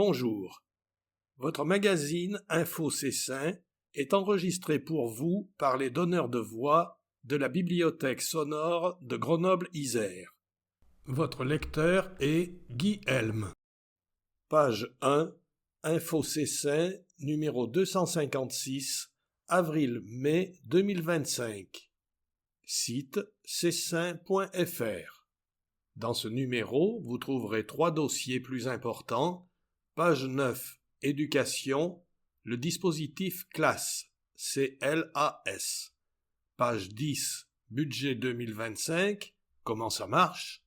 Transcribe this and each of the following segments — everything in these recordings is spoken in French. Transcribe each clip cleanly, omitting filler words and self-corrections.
Bonjour. Votre magazine Info Cessin est enregistré pour vous par les donneurs de voix de la Bibliothèque sonore de Grenoble-Isère. Votre lecteur est Guy Helm. Page 1, Info Cessin, numéro 256, avril-mai 2025. Site cessin.fr. Dans ce numéro, vous trouverez 3 dossiers plus importants. Page 9, Éducation, le dispositif CLAS, CLAS. Page 10, Budget 2025, comment ça marche.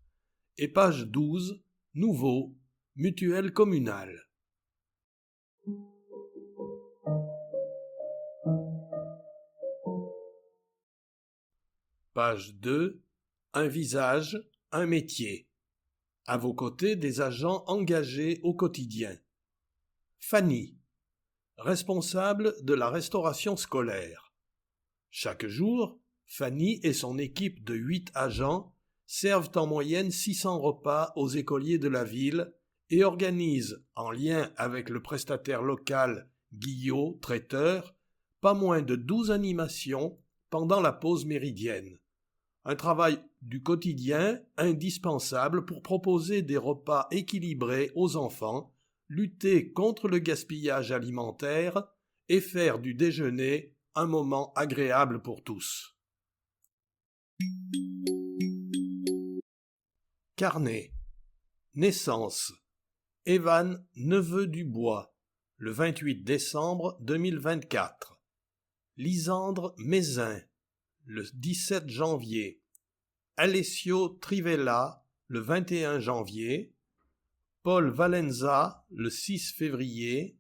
Et page 12, Nouveau, Mutuelle communale. Page 2, Un visage, un métier. À vos côtés, des agents engagés au quotidien. Fanny, responsable de la restauration scolaire. Chaque jour, Fanny et son équipe de 8 agents servent en moyenne 600 repas aux écoliers de la ville et organisent, en lien avec le prestataire local Guillot, traiteur, pas moins de 12 animations pendant la pause méridienne. Un travail du quotidien indispensable pour proposer des repas équilibrés aux enfants, lutter contre le gaspillage alimentaire et faire du déjeuner un moment agréable pour tous. Carnet. Naissance. Evan Neveu Dubois, le 28 décembre 2024. Lisandre Mézin, le 17 janvier. Alessio Trivella, le 21 janvier. Paul Valenza, le 6 février.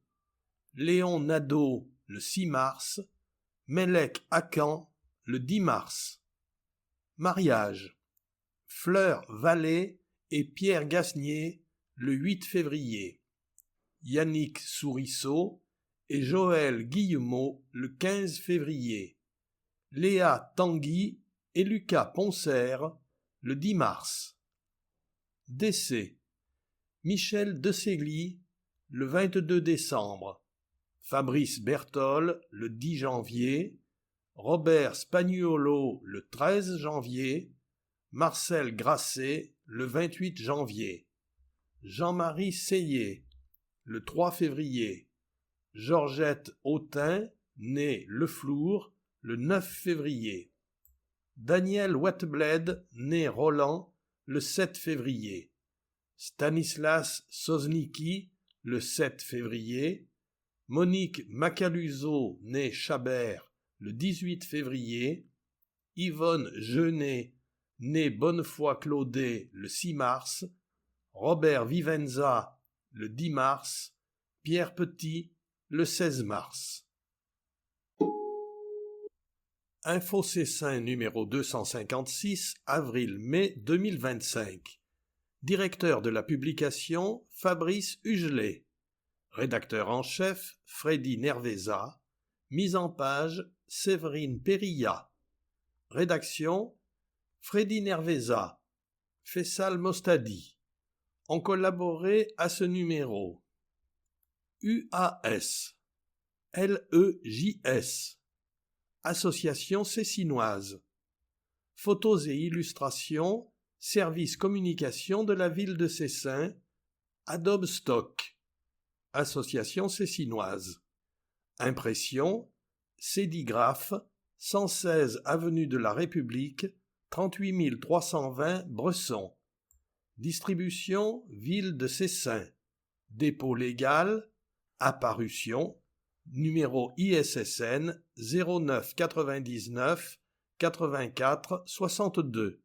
Léon Nadeau, le 6 mars. Melek Akan, le 10 mars. Mariage. Fleur Vallée et Pierre Gasnier, le 8 février. Yannick Sourisseau et Joël Guillemot, le 15 février. Léa Tanguy et Lucas Poncer, le 10 mars. Décès. Michel Deségly, le 22 décembre. Fabrice Bertol, le 10 janvier. Robert Spagnuolo, le 13 janvier. Marcel Grasset, le 28 janvier. Jean-Marie Seillet, le 3 février. Georgette Autin, née Le Flour, le 9 février. Daniel Wetbled, né Roland, le 7 février. Stanislas Soznicki, le 7 février. Monique Macaluso, née Chabert, le 18 février. Yvonne Jeunet, née Bonnefoy-Claudet, le 6 mars. Robert Vivenza, le 10 mars. Pierre Petit, le 16 mars. Info Cessin numéro 256, avril-mai 2025. Directeur de la publication, Fabrice Hugelet. Rédacteur en chef, Freddy Nerveza. Mise en page, Séverine Perilla. Rédaction, Freddy Nerveza. Faisal Mostadi. Ont collaboré à ce numéro UAS, LEJS, Association Cessinoise, Photos et illustrations, Service communication de la ville de Cessin, Adobe Stock, Association Cessinoise, Impression, Cédigraphe, 116 avenue de la République, 38 320 Bresson. Distribution, ville de Cessin. Dépôt légal, Apparition, numéro ISSN 09 99 84 62.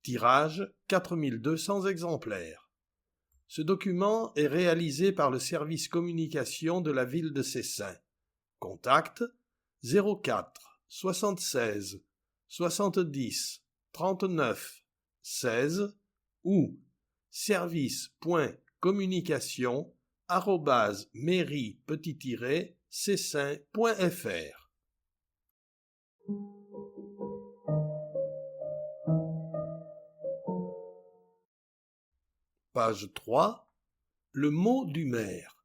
Tirage 4200 exemplaires. Ce document est réalisé par le service communication de la ville de Cessin. Contact 04 76 70 39 16 ou service.communication@mairie-cessin.fr. Page 3. Le mot du maire.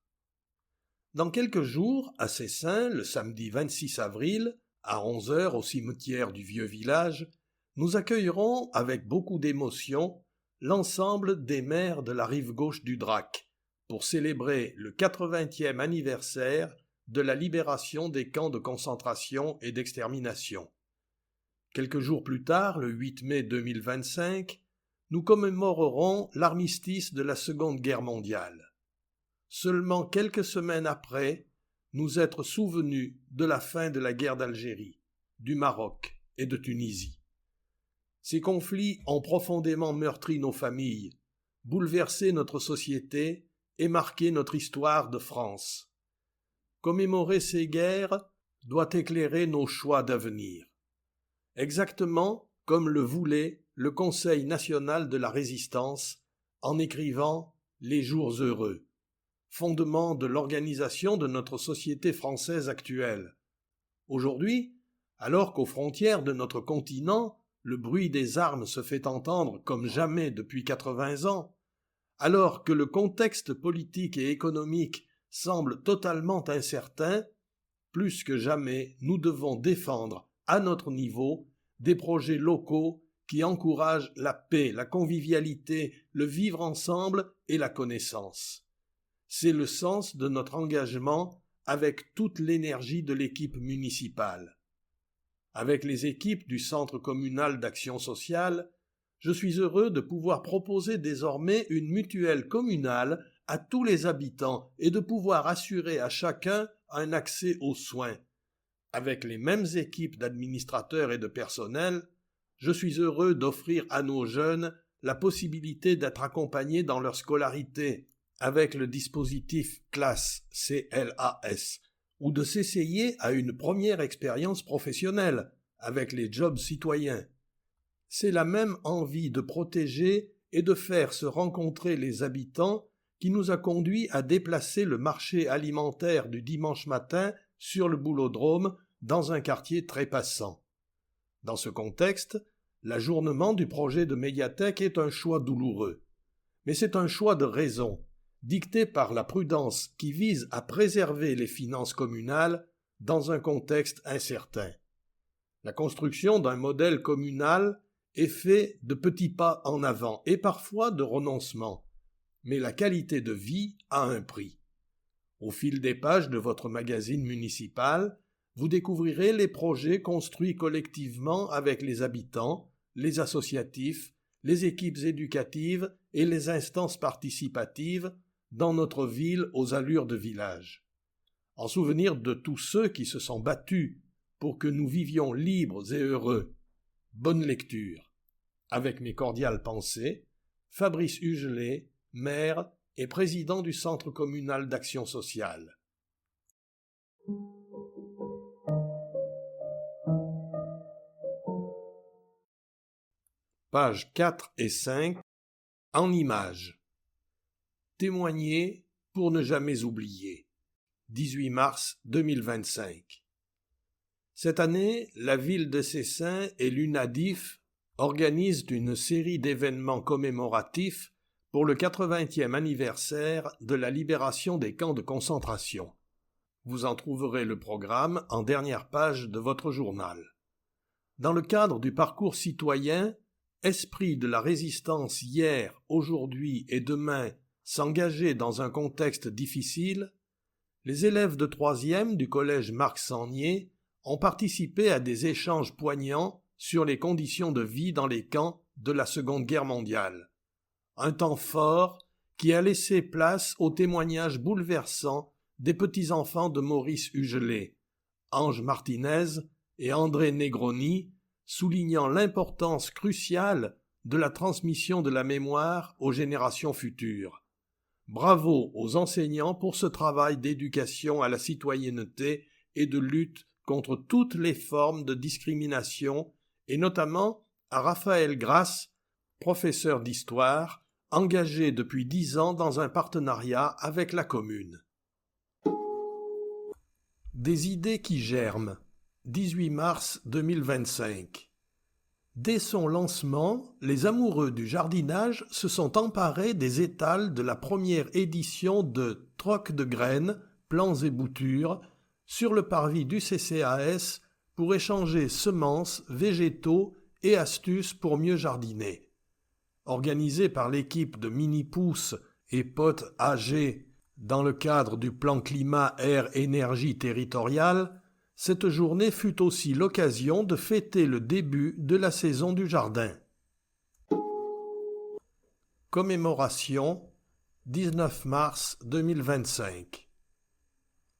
Dans quelques jours, à Cessin, le samedi 26 avril, à 11 heures au cimetière du vieux village, nous accueillerons avec beaucoup d'émotion l'ensemble des maires de la rive gauche du Drac pour célébrer le 80e anniversaire de la libération des camps de concentration et d'extermination. Quelques jours plus tard, le 8 mai 2025, nous commémorerons l'armistice de la Seconde Guerre mondiale. Seulement quelques semaines après, nous être souvenus de la fin de la guerre d'Algérie, du Maroc et de Tunisie. Ces conflits ont profondément meurtri nos familles, bouleversé notre société et marqué notre histoire de France. Commémorer ces guerres doit éclairer nos choix d'avenir. Exactement comme le voulait le Conseil national de la résistance en écrivant « Les jours heureux », fondement de l'organisation de notre société française actuelle. Aujourd'hui, alors qu'aux frontières de notre continent, le bruit des armes se fait entendre comme jamais depuis 80 ans, alors que le contexte politique et économique semble totalement incertain, plus que jamais nous devons défendre, à notre niveau, des projets locaux qui encouragent la paix, la convivialité, le vivre ensemble et la connaissance. C'est le sens de notre engagement avec toute l'énergie de l'équipe municipale. Avec les équipes du Centre communal d'action sociale, je suis heureux de pouvoir proposer désormais une mutuelle communale à tous les habitants et de pouvoir assurer à chacun un accès aux soins. Avec les mêmes équipes d'administrateurs et de personnel, je suis heureux d'offrir à nos jeunes la possibilité d'être accompagnés dans leur scolarité avec le dispositif CLAS, C-L-A-S, ou de s'essayer à une première expérience professionnelle avec les jobs citoyens. C'est la même envie de protéger et de faire se rencontrer les habitants qui nous a conduit à déplacer le marché alimentaire du dimanche matin sur le Boulodrome dans un quartier très passant. Dans ce contexte, l'ajournement du projet de médiathèque est un choix douloureux. Mais c'est un choix de raison, dicté par la prudence qui vise à préserver les finances communales dans un contexte incertain. La construction d'un modèle communal est faite de petits pas en avant et parfois de renoncements, mais la qualité de vie a un prix. Au fil des pages de votre magazine municipal, vous découvrirez les projets construits collectivement avec les habitants, les associatifs, les équipes éducatives et les instances participatives dans notre ville aux allures de village. En souvenir de tous ceux qui se sont battus pour que nous vivions libres et heureux. Bonne lecture. Avec mes cordiales pensées, Fabrice Hugelet, maire et président du Centre communal d'action sociale. Pages 4 et 5, en images. Témoigner pour ne jamais oublier. 18 mars 2025. Cette année, la ville de Cessin et l'UNADIF organisent une série d'événements commémoratifs pour le 80e anniversaire de la libération des camps de concentration. Vous en trouverez le programme en dernière page de votre journal. Dans le cadre du parcours citoyen, Esprit de la résistance hier, aujourd'hui et demain, s'engager dans un contexte difficile, les élèves de 3e du collège Marc Sangnier ont participé à des échanges poignants sur les conditions de vie dans les camps de la Seconde Guerre mondiale. Un temps fort qui a laissé place aux témoignages bouleversants des petits-enfants de Maurice Hugelet, Ange Martinez et André Negroni, soulignant l'importance cruciale de la transmission de la mémoire aux générations futures. Bravo aux enseignants pour ce travail d'éducation à la citoyenneté et de lutte contre toutes les formes de discrimination, et notamment à Raphaël Grasse, professeur d'histoire, engagé depuis 10 ans dans un partenariat avec la commune. Des idées qui germent. 18 mars 2025. Dès son lancement, les amoureux du jardinage se sont emparés des étals de la première édition de Troc de graines, plants et boutures sur le parvis du CCAS pour échanger semences, végétaux et astuces pour mieux jardiner. Organisé par l'équipe de mini-pousses et potes âgés dans le cadre du plan climat-air-énergie territorial, cette journée fut aussi l'occasion de fêter le début de la saison du jardin. Commémoration 19 mars 2025.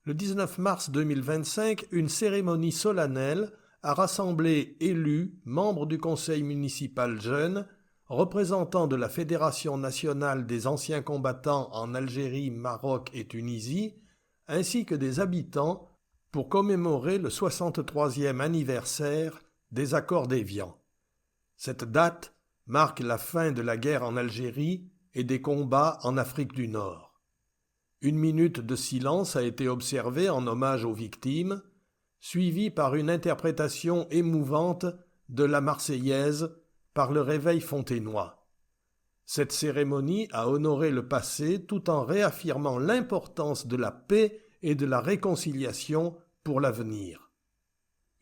Le 19 mars 2025, une cérémonie solennelle a rassemblé élus, membres du conseil municipal jeunes, représentants de la Fédération nationale des anciens combattants en Algérie, Maroc et Tunisie, ainsi que des habitants pour commémorer le 63e anniversaire des accords d'Évian. Cette date marque la fin de la guerre en Algérie et des combats en Afrique du Nord. Une minute de silence a été observée en hommage aux victimes, suivie par une interprétation émouvante de la Marseillaise par le Réveil fontainois. Cette cérémonie a honoré le passé tout en réaffirmant l'importance de la paix et de la réconciliation pour l'avenir.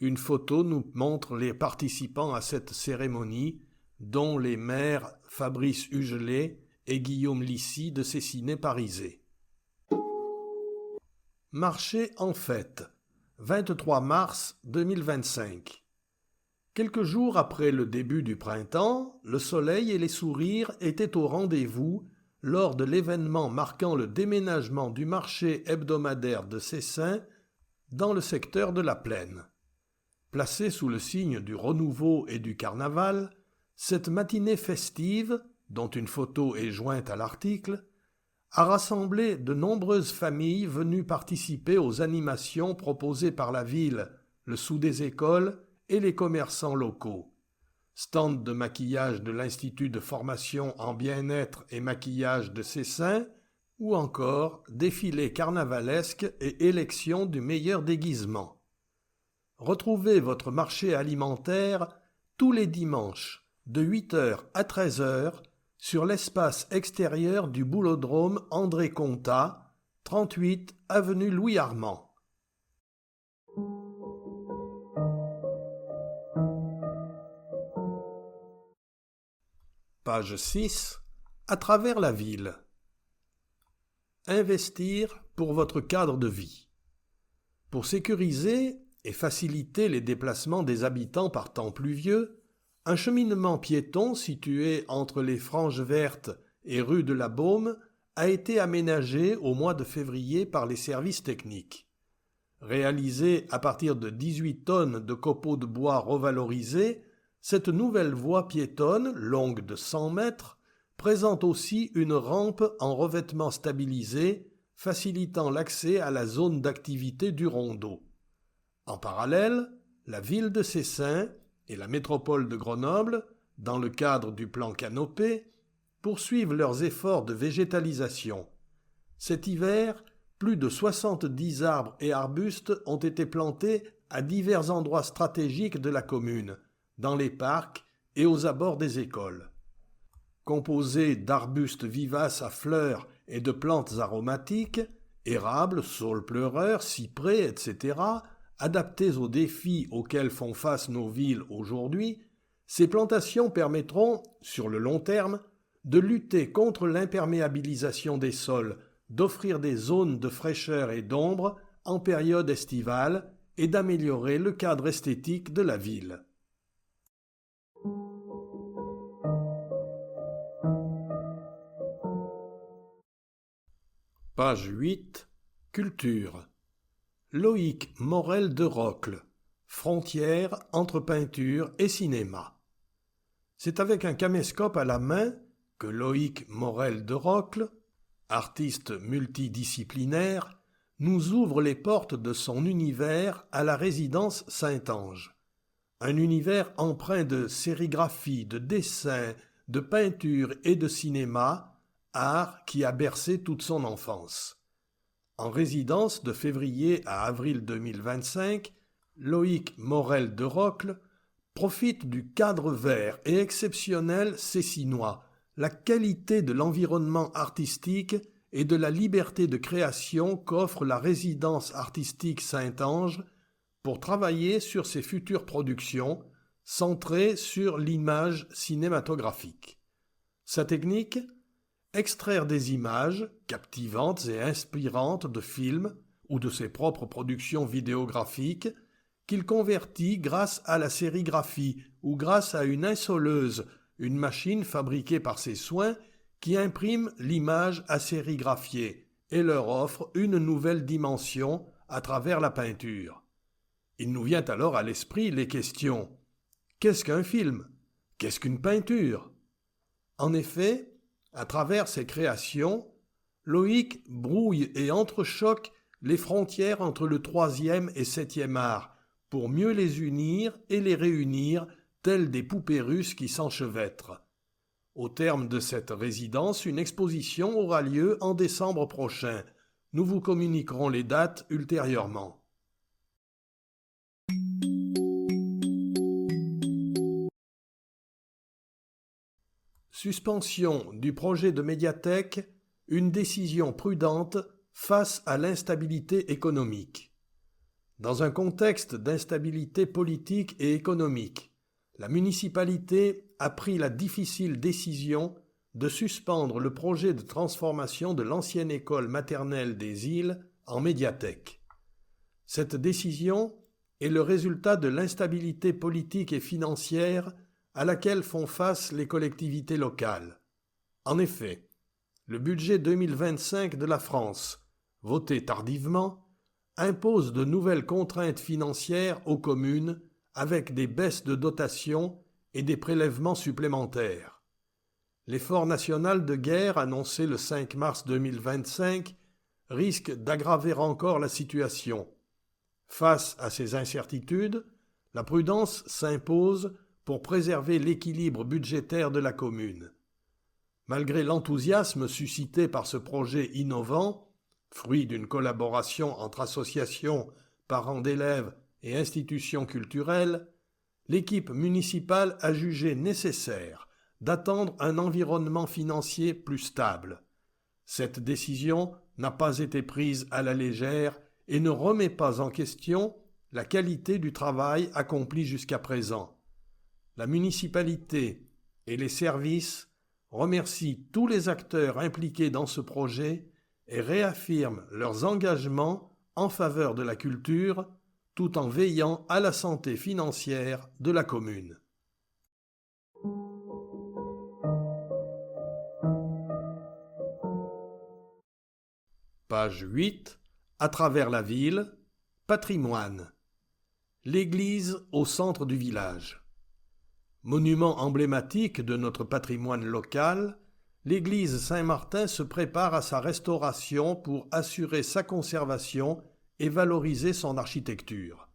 Une photo nous montre les participants à cette cérémonie, dont les maires Fabrice Hugelet et Guillaume Lissy de Cessiné-Parisé. Marché en fête, 23 mars 2025. Quelques jours après le début du printemps, le soleil et les sourires étaient au rendez-vous lors de l'événement marquant le déménagement du marché hebdomadaire de Cessin dans le secteur de la Plaine. Placée sous le signe du renouveau et du carnaval, cette matinée festive, dont une photo est jointe à l'article, a rassemblé de nombreuses familles venues participer aux animations proposées par la ville, le sous des écoles et les commerçants locaux. Stand de maquillage de l'Institut de formation en bien-être et maquillage de Cessin, ou encore défilé carnavalesque et élection du meilleur déguisement. Retrouvez votre marché alimentaire tous les dimanches de 8h à 13h sur l'espace extérieur du boulodrome André Contat, 38 avenue Louis Armand. Page 6. À travers la ville. Investir pour votre cadre de vie. Pour sécuriser et faciliter les déplacements des habitants par temps pluvieux, un cheminement piéton situé entre les Franges Vertes et rue de la Baume a été aménagé au mois de février par les services techniques. Réalisé à partir de 18 tonnes de copeaux de bois revalorisés, cette nouvelle voie piétonne, longue de 100 mètres, présente aussi une rampe en revêtement stabilisé, facilitant l'accès à la zone d'activité du rondeau. En parallèle, la ville de Cessin et la métropole de Grenoble, dans le cadre du plan Canopé, poursuivent leurs efforts de végétalisation. Cet hiver, plus de 70 arbres et arbustes ont été plantés à divers endroits stratégiques de la commune, dans les parcs et aux abords des écoles. Composés d'arbustes vivaces à fleurs et de plantes aromatiques, érables, saules pleureurs, cyprès, etc., adaptés aux défis auxquels font face nos villes aujourd'hui, ces plantations permettront, sur le long terme, de lutter contre l'imperméabilisation des sols, d'offrir des zones de fraîcheur et d'ombre en période estivale et d'améliorer le cadre esthétique de la ville. Page 8. Culture. Loïc Morel de Rocle. Frontière entre peinture et cinéma. C'est avec un caméscope à la main que Loïc Morel de Rocle, artiste multidisciplinaire, nous ouvre les portes de son univers à la résidence Saint-Ange. Un univers empreint de sérigraphie, de dessin, de peinture et de cinéma, art qui a bercé toute son enfance. En résidence de février à avril 2025, Loïc Morel de Rocle profite du cadre vert et exceptionnel cessinois, la qualité de l'environnement artistique et de la liberté de création qu'offre la résidence artistique Saint-Ange pour travailler sur ses futures productions centrées sur l'image cinématographique. Sa technique ? Extraire des images captivantes et inspirantes de films ou de ses propres productions vidéographiques qu'il convertit grâce à la sérigraphie ou grâce à une insoleuse, une machine fabriquée par ses soins qui imprime l'image à sérigraphier et leur offre une nouvelle dimension à travers la peinture. Il nous vient alors à l'esprit les questions. Qu'est-ce qu'un film ? Qu'est-ce qu'une peinture ? En effet, à travers ses créations, Loïc brouille et entrechoque les frontières entre le 3e et 7e art pour mieux les unir et les réunir telles des poupées russes qui s'enchevêtrent. Au terme de cette résidence, une exposition aura lieu en décembre prochain. Nous vous communiquerons les dates ultérieurement. Suspension du projet de médiathèque, une décision prudente face à l'instabilité économique. Dans un contexte d'instabilité politique et économique, la municipalité a pris la difficile décision de suspendre le projet de transformation de l'ancienne école maternelle des Îles en médiathèque. Cette décision est le résultat de l'instabilité politique et financière à laquelle font face les collectivités locales. En effet, le budget 2025 de la France, voté tardivement, impose de nouvelles contraintes financières aux communes avec des baisses de dotations et des prélèvements supplémentaires. L'effort national de guerre annoncé le 5 mars 2025 risque d'aggraver encore la situation. Face à ces incertitudes, la prudence s'impose pour préserver l'équilibre budgétaire de la commune. Malgré l'enthousiasme suscité par ce projet innovant, fruit d'une collaboration entre associations, parents d'élèves et institutions culturelles, l'équipe municipale a jugé nécessaire d'attendre un environnement financier plus stable. Cette décision n'a pas été prise à la légère et ne remet pas en question la qualité du travail accompli jusqu'à présent. La municipalité et les services remercient tous les acteurs impliqués dans ce projet et réaffirment leurs engagements en faveur de la culture tout en veillant à la santé financière de la commune. Page 8. À travers la ville, patrimoine. L'église au centre du village. Monument emblématique de notre patrimoine local, l'église Saint-Martin se prépare à sa restauration pour assurer sa conservation et valoriser son architecture.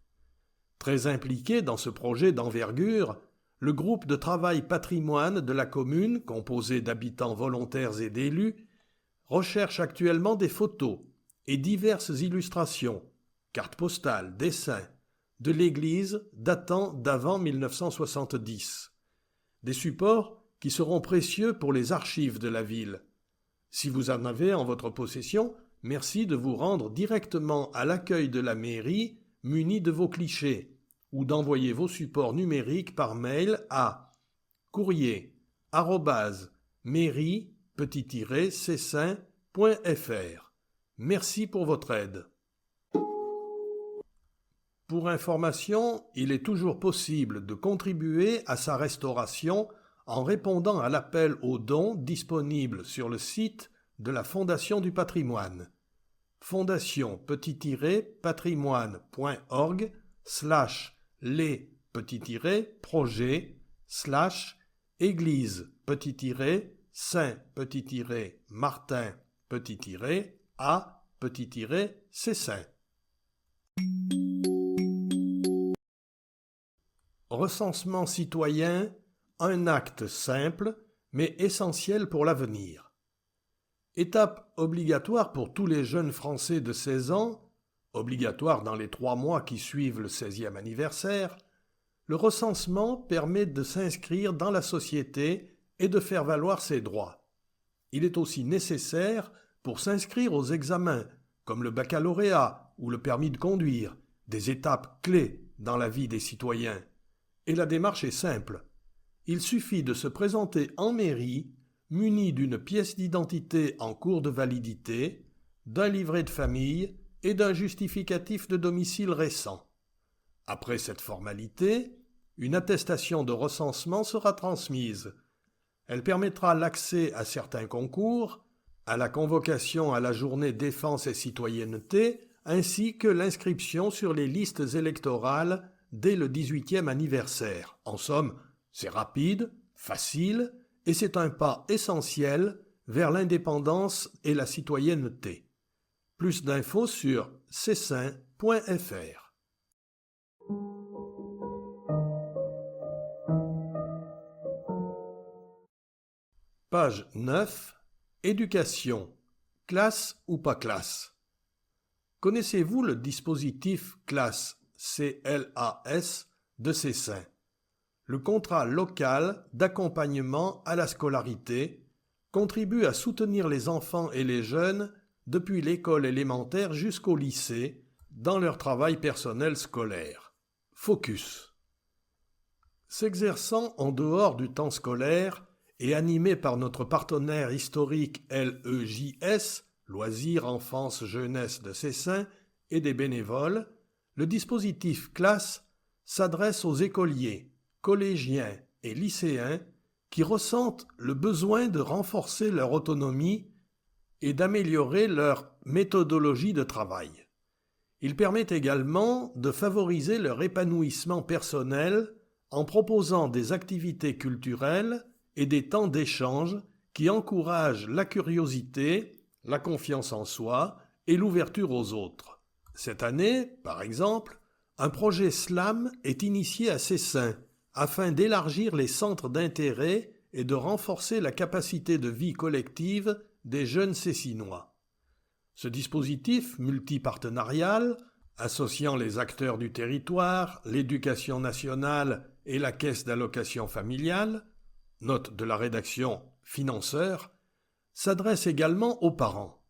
Très impliqué dans ce projet d'envergure, le groupe de travail patrimoine de la commune, composé d'habitants volontaires et d'élus, recherche actuellement des photos et diverses illustrations, cartes postales, dessins, de l'église datant d'avant 1970. Des supports qui seront précieux pour les archives de la ville. Si vous en avez en votre possession, merci de vous rendre directement à l'accueil de la mairie muni de vos clichés ou d'envoyer vos supports numériques par mail à courrier@mairie-cessin.fr. Merci pour votre aide. Pour information, il est toujours possible de contribuer à sa restauration en répondant à l'appel aux dons disponible sur le site de la Fondation du patrimoine. fondation-les-Saint-Martin-A-Cessin. Recensement citoyen, un acte simple mais essentiel pour l'avenir. Étape obligatoire pour tous les jeunes Français de 16 ans, obligatoire dans les 3 mois qui suivent le 16e anniversaire, Le recensement permet de s'inscrire dans la société et de faire valoir ses droits. Il est aussi nécessaire pour s'inscrire aux examens, comme le baccalauréat ou le permis de conduire, des étapes clés dans la vie des citoyens. Et la démarche est simple. Il suffit de se présenter en mairie, muni d'une pièce d'identité en cours de validité, d'un livret de famille et d'un justificatif de domicile récent. Après cette formalité, une attestation de recensement sera transmise. Elle permettra l'accès à certains concours, à la convocation à la journée défense et citoyenneté, ainsi que l'inscription sur les listes électorales dès le 18e anniversaire. En somme, c'est rapide, facile, et c'est un pas essentiel vers l'indépendance et la citoyenneté. Plus d'infos sur cessin.fr. Page 9. Éducation. Classe ou pas classe? Connaissez-vous le dispositif CLAS, C-L-A-S, de Cessin? Le contrat local d'accompagnement à la scolarité contribue à soutenir les enfants et les jeunes depuis l'école élémentaire jusqu'au lycée dans leur travail personnel scolaire. Focus. S'exerçant en dehors du temps scolaire et animé par notre partenaire historique LEJS, Loisirs, Enfance, Jeunesse de Cessin, et des bénévoles, le dispositif CLAS s'adresse aux écoliers, collégiens et lycéens qui ressentent le besoin de renforcer leur autonomie et d'améliorer leur méthodologie de travail. Il permet également de favoriser leur épanouissement personnel en proposant des activités culturelles et des temps d'échange qui encouragent la curiosité, la confiance en soi et l'ouverture aux autres. Cette année, par exemple, un projet SLAM est initié à Cessin afin d'élargir les centres d'intérêt et de renforcer la capacité de vie collective des jeunes Cessinois. Ce dispositif multipartenarial, associant les acteurs du territoire, l'éducation nationale et la caisse d'allocation familiale, note de la rédaction financeur, s'adresse également aux parents.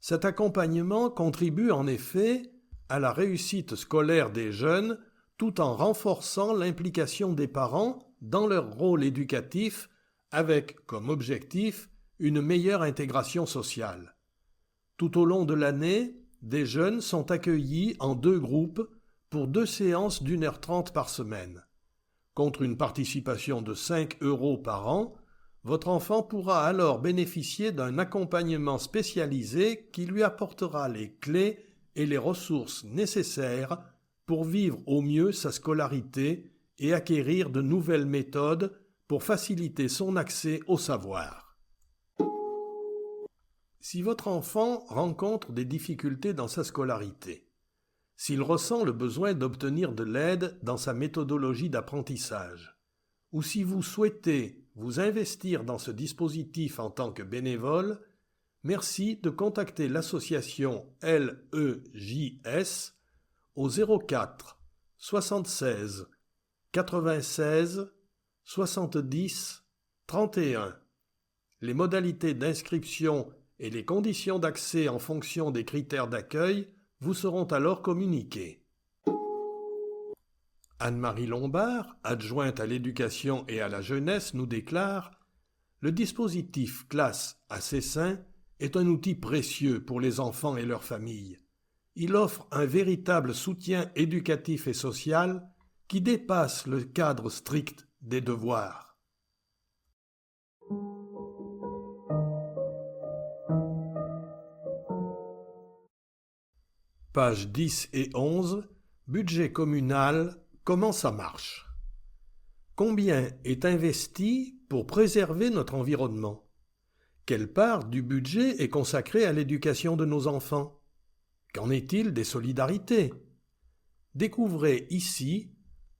Cet accompagnement contribue en effet à la réussite scolaire des jeunes tout en renforçant l'implication des parents dans leur rôle éducatif avec comme objectif une meilleure intégration sociale. Tout au long de l'année, des jeunes sont accueillis en 2 groupes pour 2 séances d'1h30 par semaine. Contre une participation de 5 € par an, votre enfant pourra alors bénéficier d'un accompagnement spécialisé qui lui apportera les clés et les ressources nécessaires pour vivre au mieux sa scolarité et acquérir de nouvelles méthodes pour faciliter son accès au savoir. Si votre enfant rencontre des difficultés dans sa scolarité, s'il ressent le besoin d'obtenir de l'aide dans sa méthodologie d'apprentissage, ou si vous souhaitez vous investir dans ce dispositif en tant que bénévole, merci de contacter l'association LEJS au 04 76 96 70 31. Les modalités d'inscription et les conditions d'accès en fonction des critères d'accueil vous seront alors communiquées. Anne-Marie Lombard, adjointe à l'éducation et à la jeunesse, nous déclare « Le dispositif CLAS à Cessin est un outil précieux pour les enfants et leurs familles. Il offre un véritable soutien éducatif et social qui dépasse le cadre strict des devoirs. » Pages 10 et 11, budget communal, comment ça marche? Combien est investi pour préserver notre environnement? Quelle part du budget est consacrée à l'éducation de nos enfants? Qu'en est-il des solidarités? Découvrez ici,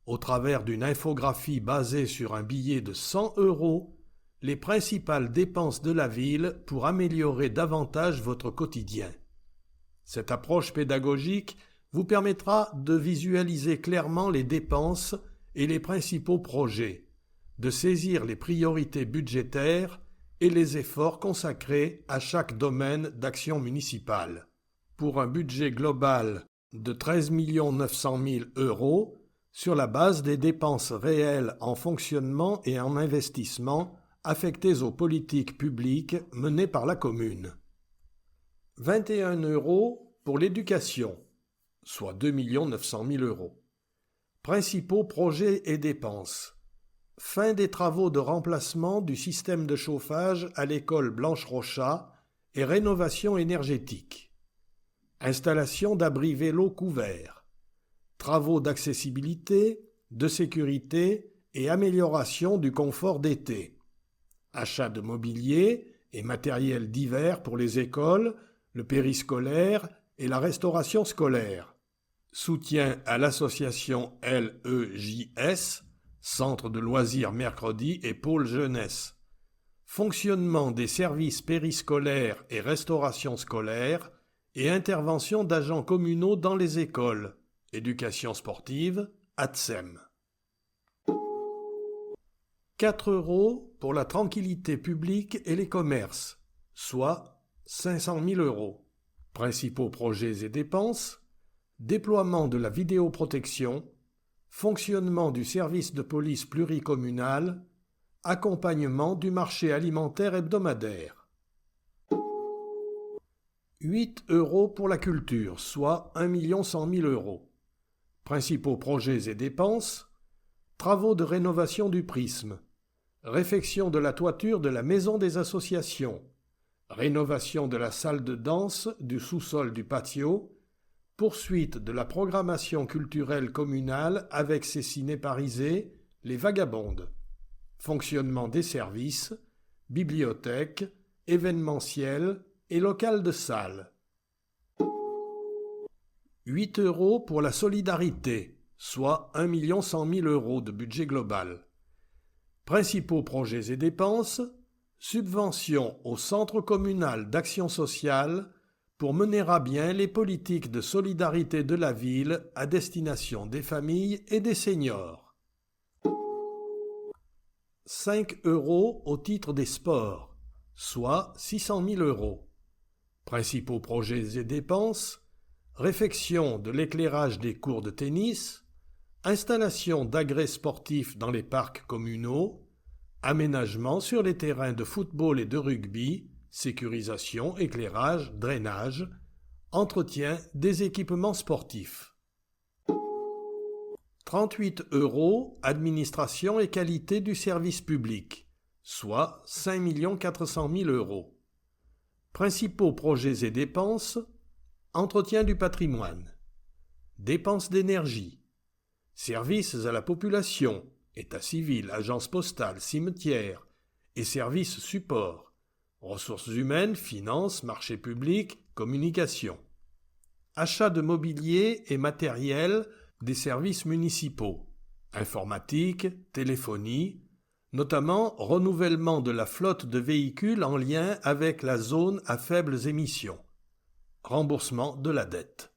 au travers d'une infographie basée sur un billet de 100 €, les principales dépenses de la ville pour améliorer davantage votre quotidien. Cette approche pédagogique vous permettra de visualiser clairement les dépenses et les principaux projets, de saisir les priorités budgétaires et les efforts consacrés à chaque domaine d'action municipale. Pour un budget global de 13 900 000 € sur la base des dépenses réelles en fonctionnement et en investissement affectées aux politiques publiques menées par la commune. 21 € pour l'éducation, soit 2 900 000 €. Principaux projets et dépenses. Fin des travaux de remplacement du système de chauffage à l'école Blanche-Rochat et rénovation énergétique. Installation d'abris vélos couverts. Travaux d'accessibilité, de sécurité et amélioration du confort d'été. Achat de mobilier et matériel divers pour les écoles, le périscolaire et la restauration scolaire. Soutien à l'association LEJS, Centre de loisirs mercredi et pôle jeunesse. Fonctionnement des services périscolaires et restauration scolaire et intervention d'agents communaux dans les écoles. Éducation sportive, ATSEM. 4 € pour la tranquillité publique et les commerces, soit 500 000 €. Principaux projets et dépenses. Déploiement de la vidéoprotection, fonctionnement du service de police pluricommunal, accompagnement du marché alimentaire hebdomadaire. 8 € pour la culture, soit 1 100 000 €. Principaux projets et dépenses. Travaux de rénovation du prisme, réfection de la toiture de la maison des associations, rénovation de la salle de danse, du sous-sol du patio, poursuite de la programmation culturelle communale avec ses ciné-parisés, les Vagabondes, fonctionnement des services, bibliothèque, événementiel et local de salle. 8 € pour la solidarité, soit 1 100 000 € de budget global. Principaux projets et dépenses. Subvention au Centre communal d'action sociale pour mener à bien les politiques de solidarité de la ville à destination des familles et des seniors. 5 € au titre des sports, soit 600 000 €. Principaux projets et dépenses. Réfection de l'éclairage des cours de tennis, installation d'agrès sportifs dans les parcs communaux, aménagement sur les terrains de football et de rugby, sécurisation, éclairage, drainage, entretien des équipements sportifs. 38 € administration et qualité du service public, soit 5 400 000 €. Principaux projets et dépenses. Entretien du patrimoine, dépenses d'énergie, services à la population, état civil, agence postale, cimetière et services support, ressources humaines, finances, marché public, communication. Achat de mobilier et matériel des services municipaux, informatique, téléphonie, notamment renouvellement de la flotte de véhicules en lien avec la zone à faibles émissions. Remboursement de la dette.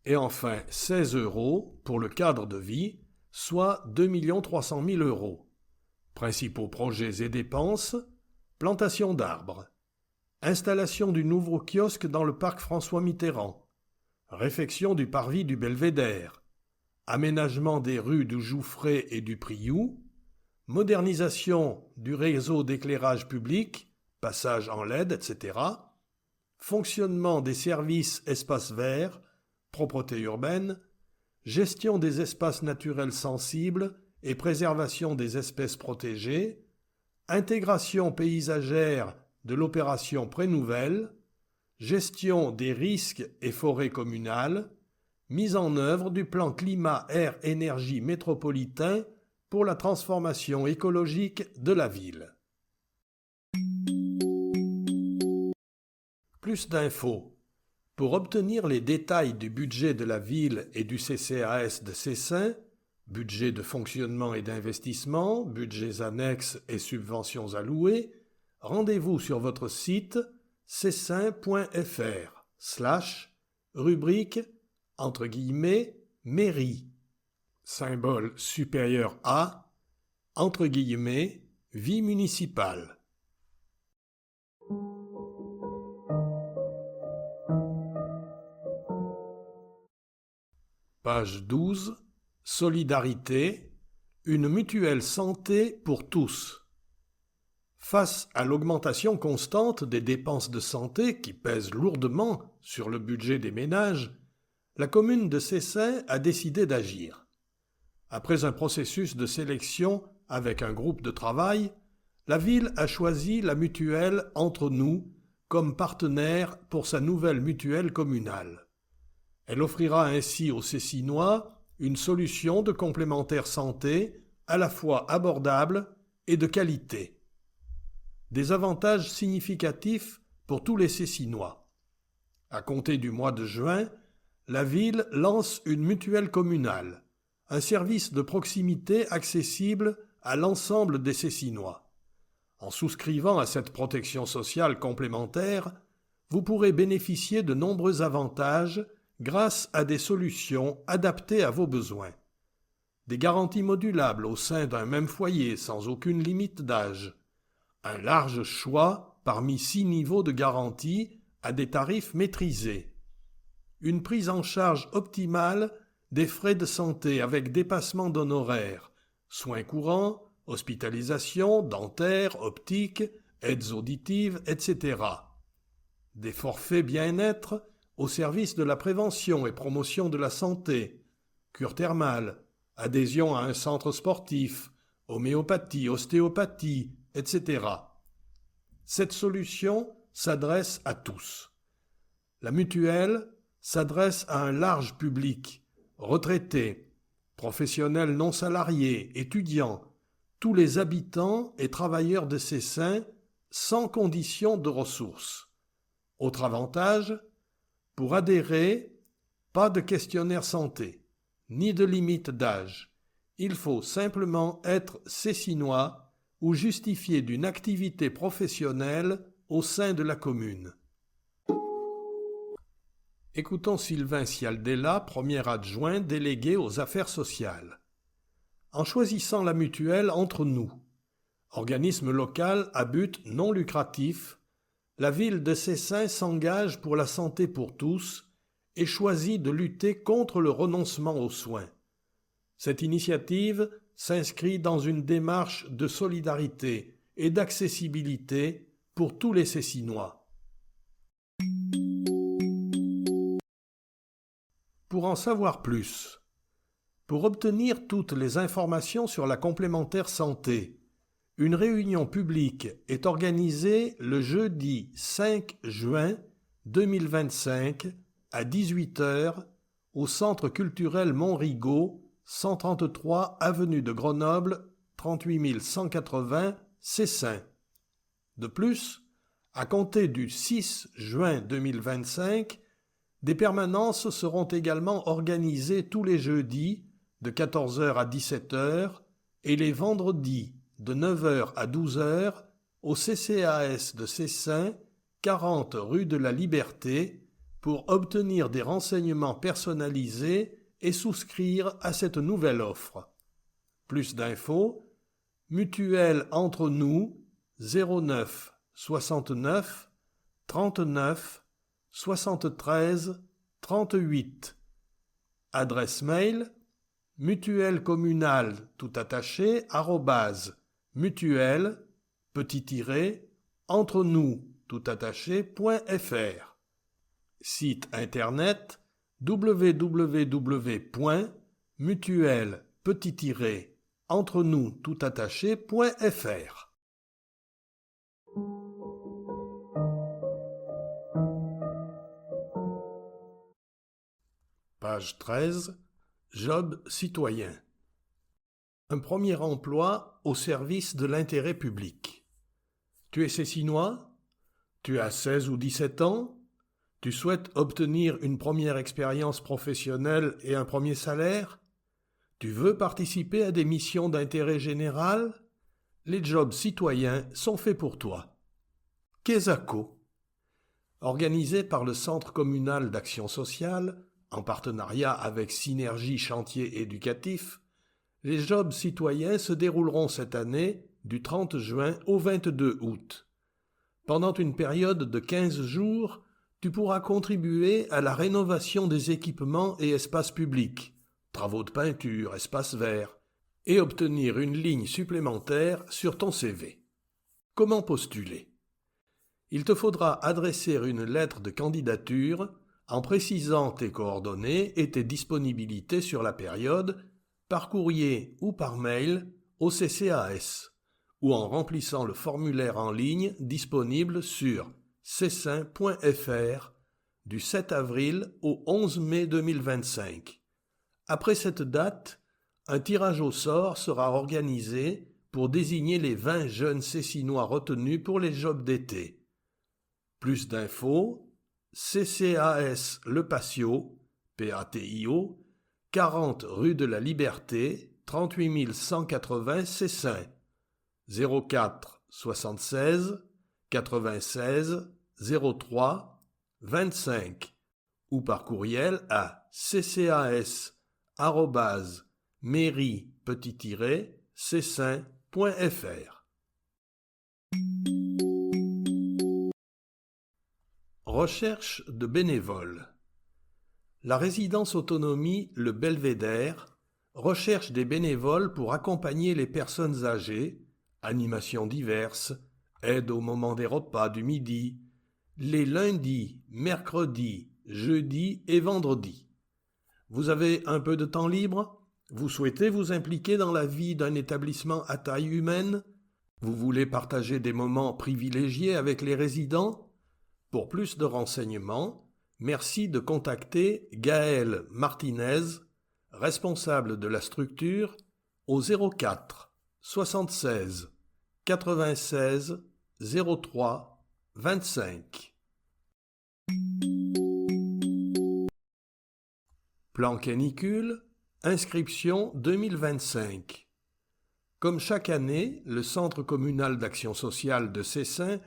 Et enfin 16 € pour le cadre de vie, soit 2 300 000 €. Principaux projets et dépenses. Plantation d'arbres. Installation du nouveau kiosque dans le parc François Mitterrand. Réfection du parvis du Belvédère. Aménagement des rues du Jouffret et du Priou. Modernisation du réseau d'éclairage public, passage en LED, etc. Fonctionnement des services espaces verts, propreté urbaine, gestion des espaces naturels sensibles et préservation des espèces protégées, intégration paysagère de l'opération Prénouvelle, gestion des risques et forêts communales, mise en œuvre du plan climat-air-énergie métropolitain pour la transformation écologique de la ville. Plus d'infos. Pour obtenir les détails du budget de la ville et du CCAS de Cessin, budget de fonctionnement et d'investissement, budgets annexes et subventions allouées, rendez-vous sur votre site cessin.fr/rubrique / mairie. symbole supérieur à, entre guillemets, vie municipale. Page 12. Solidarité. Une mutuelle santé pour tous. Face à l'augmentation constante des dépenses de santé qui pèsent lourdement sur le budget des ménages, la commune de Cessin a décidé d'agir. Après un processus de sélection avec un groupe de travail, la ville a choisi la mutuelle Entre nous comme partenaire pour sa nouvelle mutuelle communale. Elle offrira ainsi aux Cessinois une solution de complémentaire santé à la fois abordable et de qualité. Des avantages significatifs pour tous les Cessinois. À compter du mois de juin, la ville lance une mutuelle communale, un service de proximité accessible à l'ensemble des Cessinois. En souscrivant à cette protection sociale complémentaire, vous pourrez bénéficier de nombreux avantages grâce à des solutions adaptées à vos besoins. Des garanties modulables au sein d'un même foyer sans aucune limite d'âge. Un large choix parmi 6 niveaux de garantie à des tarifs maîtrisés. Une prise en charge optimale des frais de santé avec dépassement d'honoraires, soins courants, hospitalisation, dentaire, optique, aides auditives, etc. Des forfaits bien-être au service de la prévention et promotion de la santé, cure thermale, adhésion à un centre sportif, homéopathie, ostéopathie, etc. Cette solution s'adresse à tous. La mutuelle s'adresse à un large public, retraités, professionnels non salariés, étudiants, tous les habitants et travailleurs de Cessin sans condition de ressources. Autre avantage, pour adhérer, pas de questionnaire santé, ni de limite d'âge. Il faut simplement être Cessinois ou justifier d'une activité professionnelle au sein de la commune. Écoutons Sylvain Cialdella, premier adjoint délégué aux affaires sociales. En choisissant la mutuelle Entre nous, organisme local à but non lucratif, la ville de Cessin s'engage pour la santé pour tous et choisit de lutter contre le renoncement aux soins. Cette initiative s'inscrit dans une démarche de solidarité et d'accessibilité pour tous les Cessinois. Pour en savoir plus, pour obtenir toutes les informations sur la complémentaire santé, une réunion publique est organisée le jeudi 5 juin 2025 à 18h au Centre culturel Montrigaud, 133 avenue de Grenoble, 38 180 Cessin. De plus, à compter du 6 juin 2025, des permanences seront également organisées tous les jeudis de 14h à 17h et les vendredis de 9h à 12h au CCAS de Cessin, 40 rue de la Liberté, pour obtenir des renseignements personnalisés et souscrire à cette nouvelle offre. Plus d'infos, mutuelle Entre nous 09 69 39 73 38. Adresse mail mutuelle communale tout attaché @mutuelle entre nous tout attaché.fr. Site internet www.mutuelle entre nous tout attaché.fr. Page 13. Job citoyen. Un premier emploi au service de l'intérêt public. Tu es Cessinois? Tu as 16 ou 17 ans? Tu souhaites obtenir une première expérience professionnelle et un premier salaire? Tu veux participer à des missions d'intérêt général? Les jobs citoyens sont faits pour toi. Quesaco. Organisé par le Centre communal d'action sociale, en partenariat avec Synergie Chantier Éducatif, les jobs citoyens se dérouleront cette année du 30 juin au 22 août. Pendant une période de 15 jours, tu pourras contribuer à la rénovation des équipements et espaces publics, travaux de peinture, espaces verts, et obtenir une ligne supplémentaire sur ton CV. Comment postuler ? Il te faudra adresser une lettre de candidature en précisant tes coordonnées et tes disponibilités sur la période, par courrier ou par mail au CCAS, ou en remplissant le formulaire en ligne disponible sur cessin.fr du 7 avril au 11 mai 2025. Après cette date, un tirage au sort sera organisé pour désigner les 20 jeunes Cessinois retenus pour les jobs d'été. Plus d'infos, CCAS Le Patio, PATIO, 40 rue de la Liberté, 38 180 Cessin, 04 76 96 03 25 ou par courriel à ccas@mairie-cessin.fr. Recherche de bénévoles. La résidence autonomie Le Belvédère recherche des bénévoles pour accompagner les personnes âgées, animations diverses, aide au moment des repas du midi, les lundis, mercredis, jeudis et vendredis. Vous avez un peu de temps libre ? Vous souhaitez vous impliquer dans la vie d'un établissement à taille humaine ? Vous voulez partager des moments privilégiés avec les résidents ? Pour plus de renseignements, merci de contacter Gaël Martinez, responsable de la structure, au 04 76 96 03 25. Plan canicule, inscription 2025. Comme chaque année, le Centre communal d'action sociale de Cessin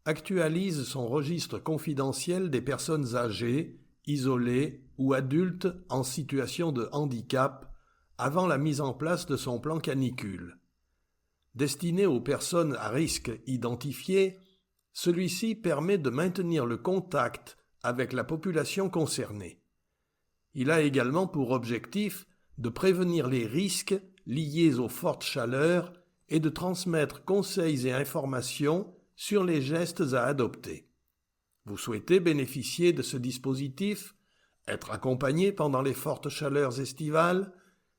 actualise son registre confidentiel des personnes âgées, isolées ou adultes en situation de handicap avant la mise en place de son plan canicule. Destiné aux personnes à risque identifiées, celui-ci permet de maintenir le contact avec la population concernée. Il a également pour objectif de prévenir les risques liés aux fortes chaleurs et de transmettre conseils et informations sur les gestes à adopter. Vous souhaitez bénéficier de ce dispositif, être accompagné pendant les fortes chaleurs estivales?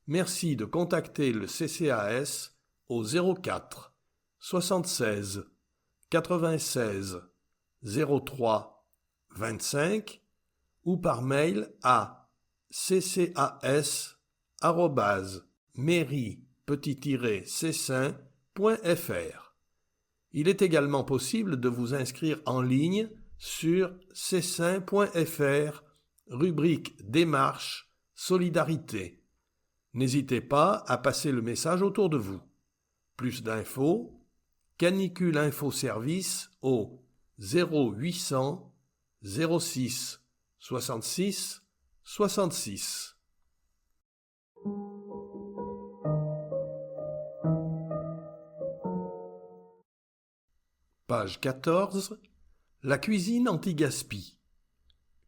Merci de contacter le CCAS au 04 76 96 03 25 ou par mail à ccas@mairie-cessin.fr. Il est également possible de vous inscrire en ligne sur cessin.fr, rubrique Démarches, Solidarité. N'hésitez pas à passer le message autour de vous. Plus d'infos, Canicule Info Service au 0800 06 66 66. Page 14. La cuisine anti-gaspi.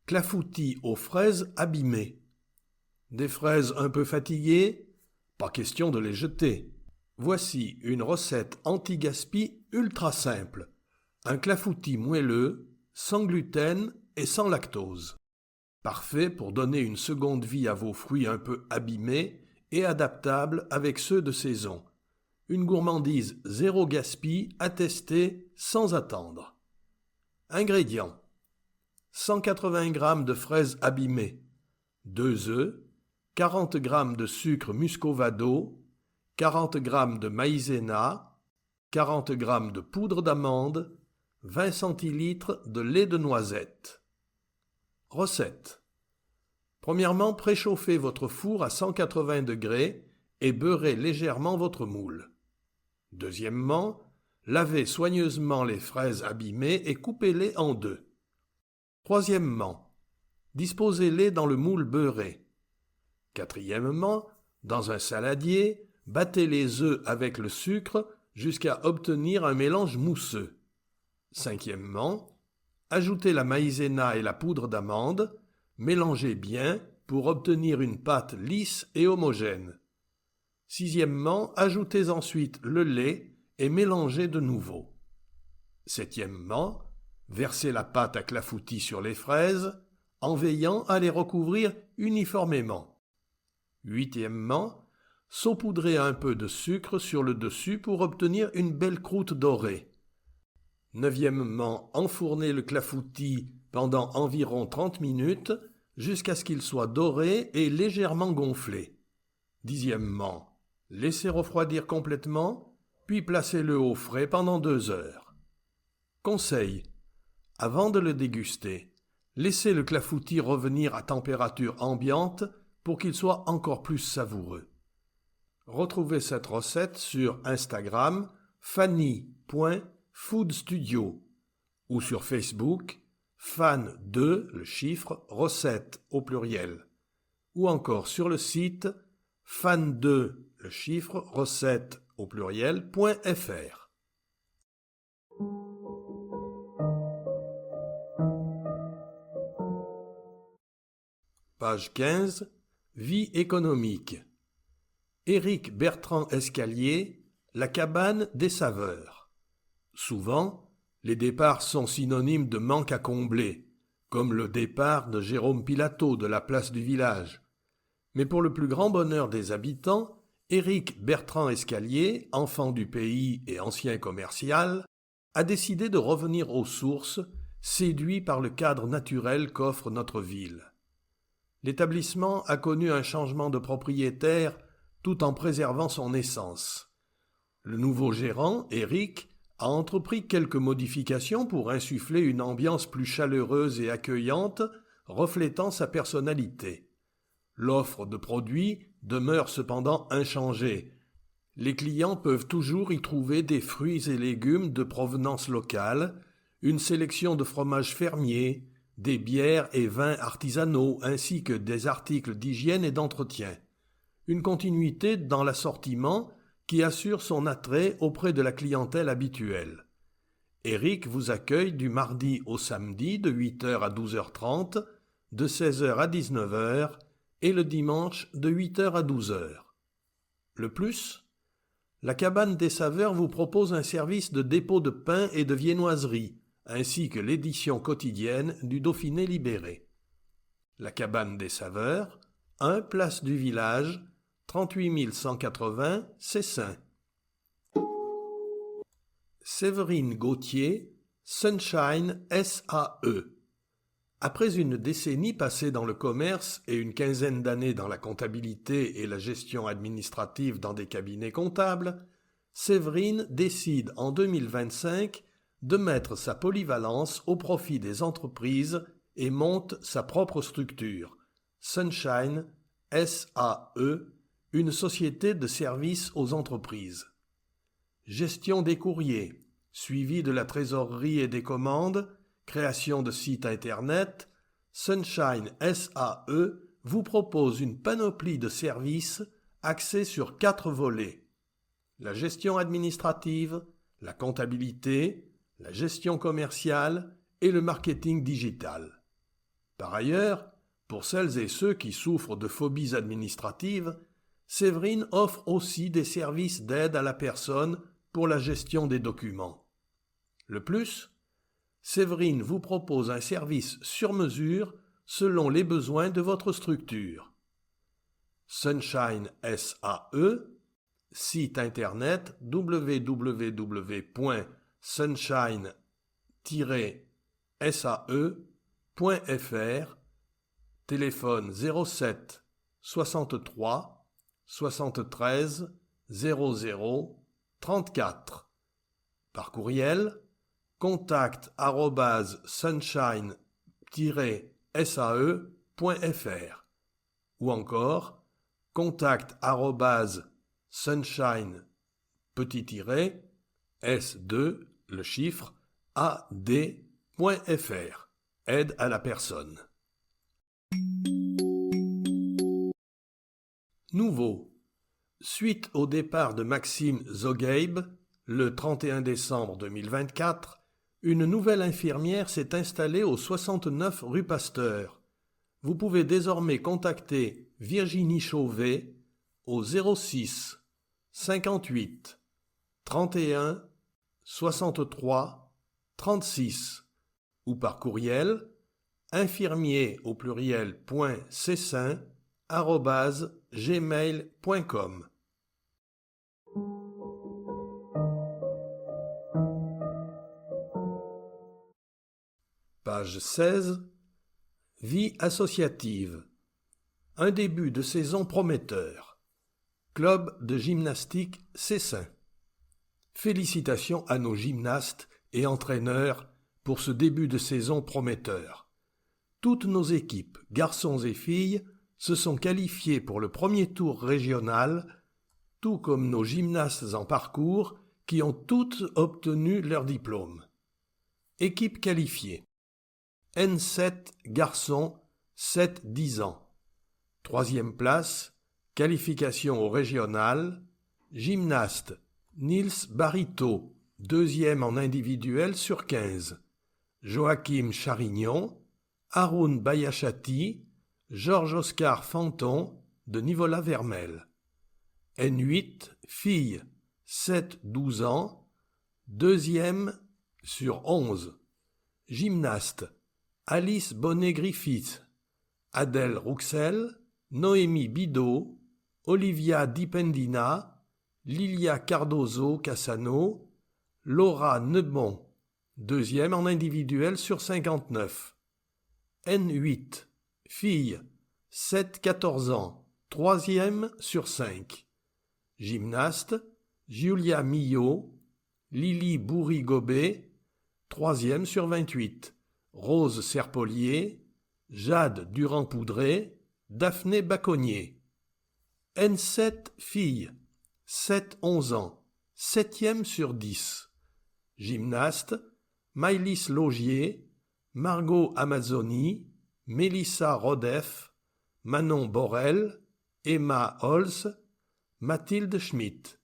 Clafoutis aux fraises abîmées. Des fraises un peu fatiguées? Pas question de les jeter. Voici une recette anti-gaspi ultra simple. Un clafoutis moelleux, sans gluten et sans lactose. Parfait pour donner une seconde vie à vos fruits un peu abîmés et adaptable avec ceux de saison. Une gourmandise zéro gaspille à tester sans attendre. Ingrédients: 180 g de fraises abîmées, 2 œufs, 40 g de sucre muscovado, 40 g de maïzena, 40 g de poudre d'amande, 20 centilitres de lait de noisette. Recette. Premièrement, préchauffez votre four à 180 degrés et beurrez légèrement votre moule. Deuxièmement, lavez soigneusement les fraises abîmées et coupez-les en deux. Troisièmement, disposez-les dans le moule beurré. Quatrièmement, dans un saladier, battez les œufs avec le sucre jusqu'à obtenir un mélange mousseux. Cinquièmement, ajoutez la maïzena et la poudre d'amande, mélangez bien pour obtenir une pâte lisse et homogène. Sixièmement, ajoutez ensuite le lait et mélangez de nouveau. Septièmement, versez la pâte à clafoutis sur les fraises, en veillant à les recouvrir uniformément. Huitièmement, saupoudrez un peu de sucre sur le dessus pour obtenir une belle croûte dorée. Neuvièmement, enfournez le clafoutis pendant environ 30 minutes jusqu'à ce qu'il soit doré et légèrement gonflé. Dixièmement, laissez refroidir complètement, puis placez-le au frais pendant 2 heures. Conseil: avant de le déguster, laissez le clafoutis revenir à température ambiante pour qu'il soit encore plus savoureux. Retrouvez cette recette sur Instagram fanny.foodstudio ou sur Facebook fan de le chiffre recette au pluriel ou encore sur le site fan2 le chiffre recette au pluriel.fr. Page 15. Vie économique. Éric Bertrand Escalier, La cabane des saveurs. Souvent, les départs sont synonymes de manque à combler, comme le départ de Jérôme Pilato de la place du village. Mais pour le plus grand bonheur des habitants, Éric Bertrand Escalier, enfant du pays et ancien commercial, a décidé de revenir aux sources, séduit par le cadre naturel qu'offre notre ville. L'établissement a connu un changement de propriétaire tout en préservant son essence. Le nouveau gérant, Éric, a entrepris quelques modifications pour insuffler une ambiance plus chaleureuse et accueillante, reflétant sa personnalité. L'offre de produits demeure cependant inchangée. Les clients peuvent toujours y trouver des fruits et légumes de provenance locale, une sélection de fromages fermiers, des bières et vins artisanaux ainsi que des articles d'hygiène et d'entretien. Une continuité dans l'assortiment qui assure son attrait auprès de la clientèle habituelle. Éric vous accueille du mardi au samedi de 8h à 12h30, de 16h à 19h et le dimanche de 8h à 12h. Le plus, la cabane des saveurs vous propose un service de dépôt de pain et de viennoiserie, ainsi que l'édition quotidienne du Dauphiné libéré. La cabane des saveurs, 1 place du village, 38 180 Cessin. Séverine Gauthier, Sunshine SAE. Après une décennie passée dans le commerce et une quinzaine d'années dans la comptabilité et la gestion administrative dans des cabinets comptables, Séverine décide en 2025 de mettre sa polyvalence au profit des entreprises et monte sa propre structure, Sunshine SAE, une société de services aux entreprises. Gestion des courriers, suivi de la trésorerie et des commandes, création de sites internet, Sunshine SAE vous propose une panoplie de services axés sur 4 volets. La gestion administrative, la comptabilité, la gestion commerciale et le marketing digital. Par ailleurs, pour celles et ceux qui souffrent de phobies administratives, Séverine offre aussi des services d'aide à la personne pour la gestion des documents. Le plus, Séverine vous propose un service sur mesure selon les besoins de votre structure. Sunshine SAE, site internet www.sunshine-sae.fr, téléphone 07 63 73 00 34. Par courriel, contact@sunshine-sae.fr ou encore contact@sunshine-s2 le chiffre ad.fr. Aide à la personne. Nouveau. Suite au départ de Maxime Zogaib, le 31 décembre 2024, une nouvelle infirmière s'est installée au 69 rue Pasteur. Vous pouvez désormais contacter Virginie Chauvet au 06 58 31 63 36 ou par courriel infirmier@gmail.com. Page 16. Vie associative. Un début de saison prometteur. Club de gymnastique Cessin. Félicitations à nos gymnastes et entraîneurs pour ce début de saison prometteur. Toutes nos équipes, garçons et filles, se sont qualifiées pour le premier tour régional, tout comme nos gymnastes en parcours qui ont toutes obtenu leur diplôme. Équipe qualifiée. N7 garçons 7-10 ans. Troisième place, qualification au régional, gymnaste Nils Barito, deuxième en individuel sur 15. Joachim Charignon, Haroun Bayachati, Georges-Oscar Fanton de Nivola-Vermel. N8, filles, 7-12 ans, deuxième sur 11. Gymnaste, Alice Bonnet-Griffith, Adèle Rouxel, Noémie Bidot, Olivia Dipendina, Lilia Cardozo-Cassano, Laura Nebon, deuxième en individuel sur 59. N8, filles, 7-14 ans, troisième sur 5. Gymnaste, Julia Millot, Lily Bourri-Gobet, troisième sur 28. Rose Serpolier, Jade Durand-Poudré, Daphné Baconnier. N7 filles, 7-11 ans, septième sur 10. Gymnaste, Maïlis Laugier, Margot Amazzoni, Mélissa Rodef, Manon Borel, Emma Holz, Mathilde Schmidt.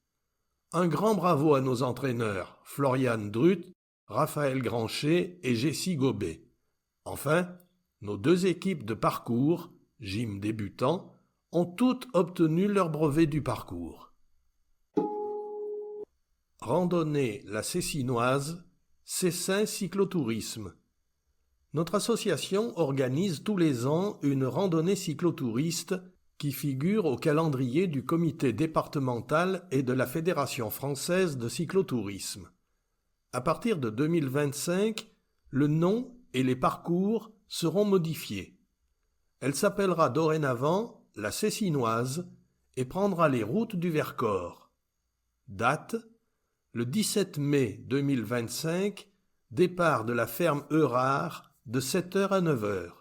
Un grand bravo à nos entraîneurs, Floriane Drut, Raphaël Grancher et Jessie Gobet. Enfin, nos deux équipes de parcours, gym débutant, ont toutes obtenu leur brevet du parcours. Randonnée la Cessinoise, Cessin Cyclotourisme. Notre association organise tous les ans une randonnée cyclotouriste qui figure au calendrier du comité départemental et de la Fédération française de cyclotourisme. À partir de 2025, le nom et les parcours seront modifiés. Elle s'appellera dorénavant la Cessinoise et prendra les routes du Vercors. Date : le 17 mai 2025, départ de la ferme Eurard de 7h à 9h.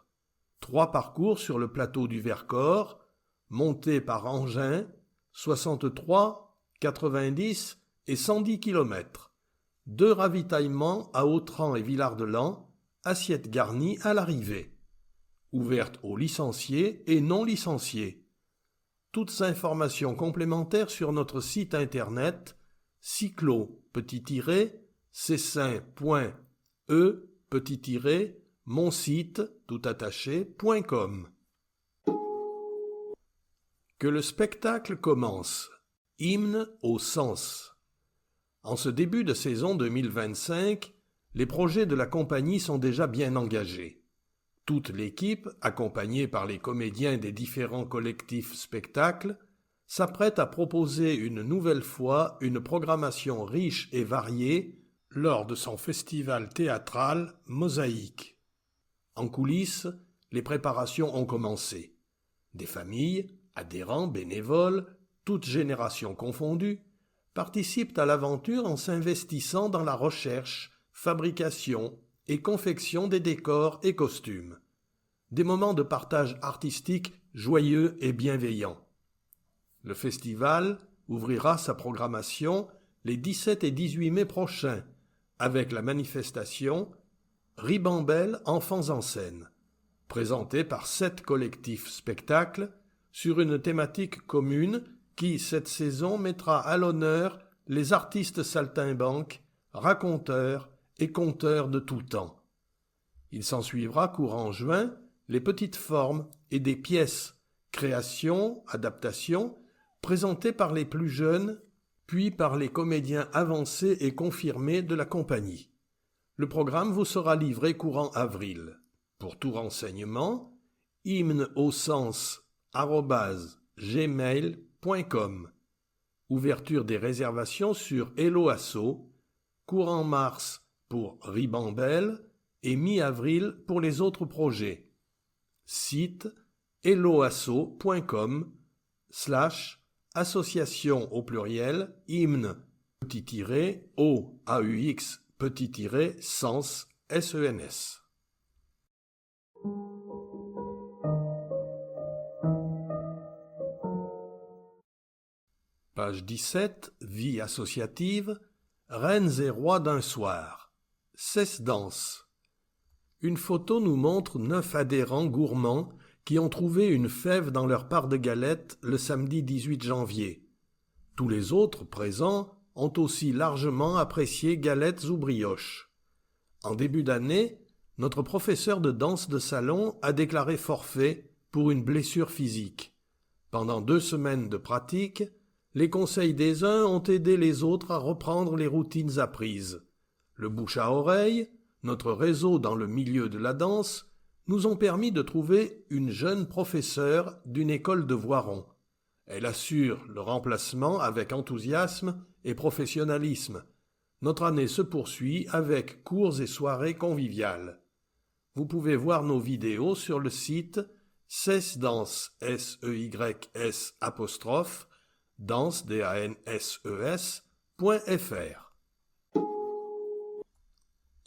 3 parcours sur le plateau du Vercors, montés par engin, 63, 90 et 110 km. 2 ravitaillements à Autran et Villard-de-Lans, assiette garnie à l'arrivée. Ouverte aux licenciés et non licenciés. Toutes informations complémentaires sur notre site internet cyclo-e-monsite.com. Que le spectacle commence. Hymne au sens. En ce début de saison 2025, les projets de la compagnie sont déjà bien engagés. Toute l'équipe, accompagnée par les comédiens des différents collectifs spectacles, s'apprête à proposer une nouvelle fois une programmation riche et variée lors de son festival théâtral Mosaïque. En coulisses, les préparations ont commencé. Des familles, adhérents, bénévoles, toutes générations confondues, participent à l'aventure en s'investissant dans la recherche, fabrication et confection des décors et costumes. Des moments de partage artistique joyeux et bienveillants. Le festival ouvrira sa programmation les 17 et 18 mai prochains avec la manifestation Ribambelle Enfants en scène, présentée par 7 collectifs spectacles sur une thématique commune qui, cette saison, mettra à l'honneur les artistes saltimbanques, raconteurs et conteurs de tout temps. Il s'ensuivra courant juin les petites formes et des pièces, créations, adaptations, présentées par les plus jeunes, puis par les comédiens avancés et confirmés de la compagnie. Le programme vous sera livré courant avril. Pour tout renseignement, hymneausens@gmail.com. Ouverture des réservations sur Hello Asso, courant mars pour Ribambelle et mi-avril pour les autres projets. Site helloasso.com/association au pluriel hymne -aux sens SENS. Page 17, Vie associative, Reines et rois d'un soir. Cesse danse. Une photo nous montre 9 adhérents gourmands qui ont trouvé une fève dans leur part de galette le samedi 18 janvier. Tous les autres présents ont aussi largement apprécié galettes ou brioches. En début d'année, notre professeur de danse de salon a déclaré forfait pour une blessure physique. Pendant 2 semaines de pratique, les conseils des uns ont aidé les autres à reprendre les routines apprises. Le bouche à oreille, notre réseau dans le milieu de la danse, nous ont permis de trouver une jeune professeure d'une école de Voiron. Elle assure le remplacement avec enthousiasme et professionnalisme. Notre année se poursuit avec cours et soirées conviviales. Vous pouvez voir nos vidéos sur le site cesdanses, danses.fr.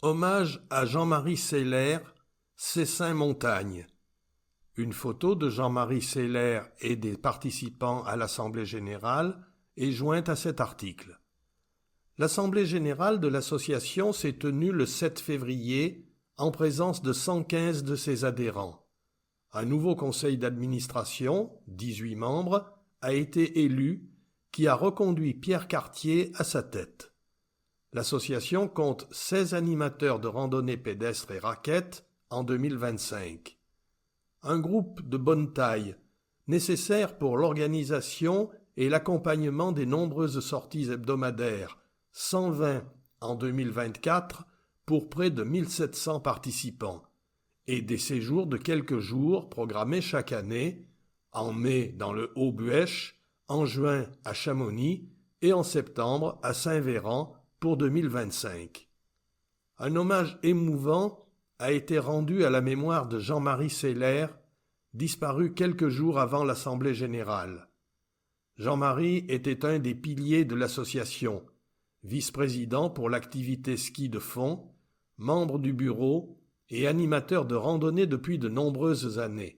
Hommage à Jean-Marie Seller, Cessin-Montagne. Une photo de Jean-Marie Seller et des participants à l'Assemblée générale est jointe à cet article. L'Assemblée générale de l'association s'est tenue le 7 février en présence de 115 de ses adhérents. Un nouveau conseil d'administration, 18 membres, a été élu, qui a reconduit Pierre Cartier à sa tête. L'association compte 16 animateurs de randonnée pédestre et raquettes en 2025. Un groupe de bonne taille, nécessaire pour l'organisation et l'accompagnement des nombreuses sorties hebdomadaires, 120 en 2024 pour près de 1700 participants, et des séjours de quelques jours programmés chaque année, en mai dans le Haut-Buèche, en juin à Chamonix et en septembre à Saint-Véran pour 2025. Un hommage émouvant a été rendu à la mémoire de Jean-Marie Seller, disparu quelques jours avant l'Assemblée générale. Jean-Marie était un des piliers de l'association, vice-président pour l'activité ski de fond, membre du bureau et animateur de randonnée depuis de nombreuses années.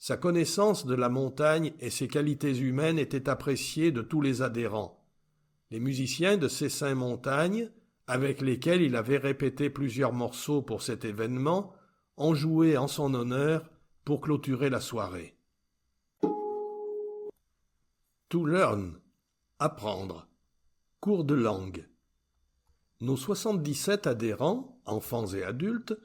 Sa connaissance de la montagne et ses qualités humaines étaient appréciées de tous les adhérents. Les musiciens de Cessin-Montagne, avec lesquels il avait répété plusieurs morceaux pour cet événement, ont joué en son honneur pour clôturer la soirée. To learn, apprendre. Cours de langue. Nos 77 adhérents, enfants et adultes,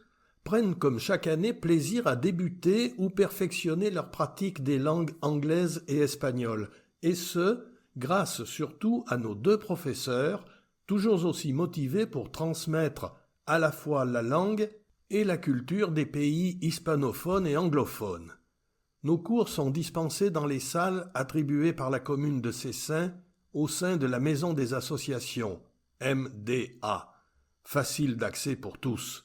prennent comme chaque année plaisir à débuter ou perfectionner leur pratique des langues anglaises et espagnoles, et ce, grâce surtout à nos 2 professeurs, toujours aussi motivés pour transmettre à la fois la langue et la culture des pays hispanophones et anglophones. Nos cours sont dispensés dans les salles attribuées par la commune de Cessin au sein de la Maison des Associations, MDA, facile d'accès pour tous.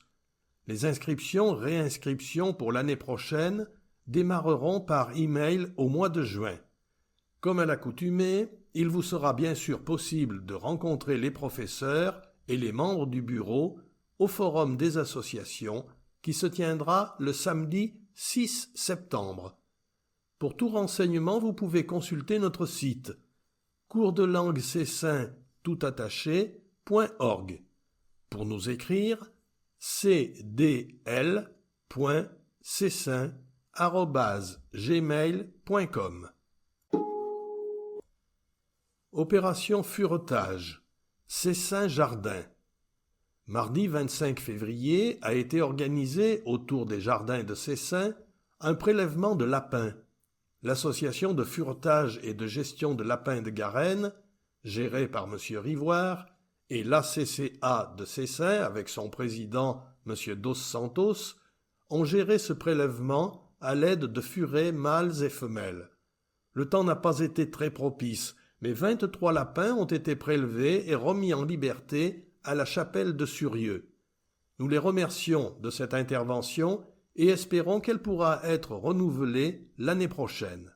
Les inscriptions-réinscriptions pour l'année prochaine démarreront par email au mois de juin. Comme à l'accoutumée, il vous sera bien sûr possible de rencontrer les professeurs et les membres du bureau au Forum des associations qui se tiendra le samedi 6 septembre. Pour tout renseignement, vous pouvez consulter notre site coursdelanguecessin.org. Pour nous écrire, cdl.cessin @gmail.com. Opération Furetage, Cessin-Jardin. Mardi 25 février a été organisé autour des jardins de Cessin un prélèvement de lapins. L'association de furetage et de gestion de lapins de Garenne, gérée par M. Rivoire, et l'ACCA de Cessin, avec son président M. Dos Santos, ont géré ce prélèvement à l'aide de furets mâles et femelles. Le temps n'a pas été très propice, mais 23 lapins ont été prélevés et remis en liberté à la chapelle de Surieux. Nous les remercions de cette intervention et espérons qu'elle pourra être renouvelée l'année prochaine.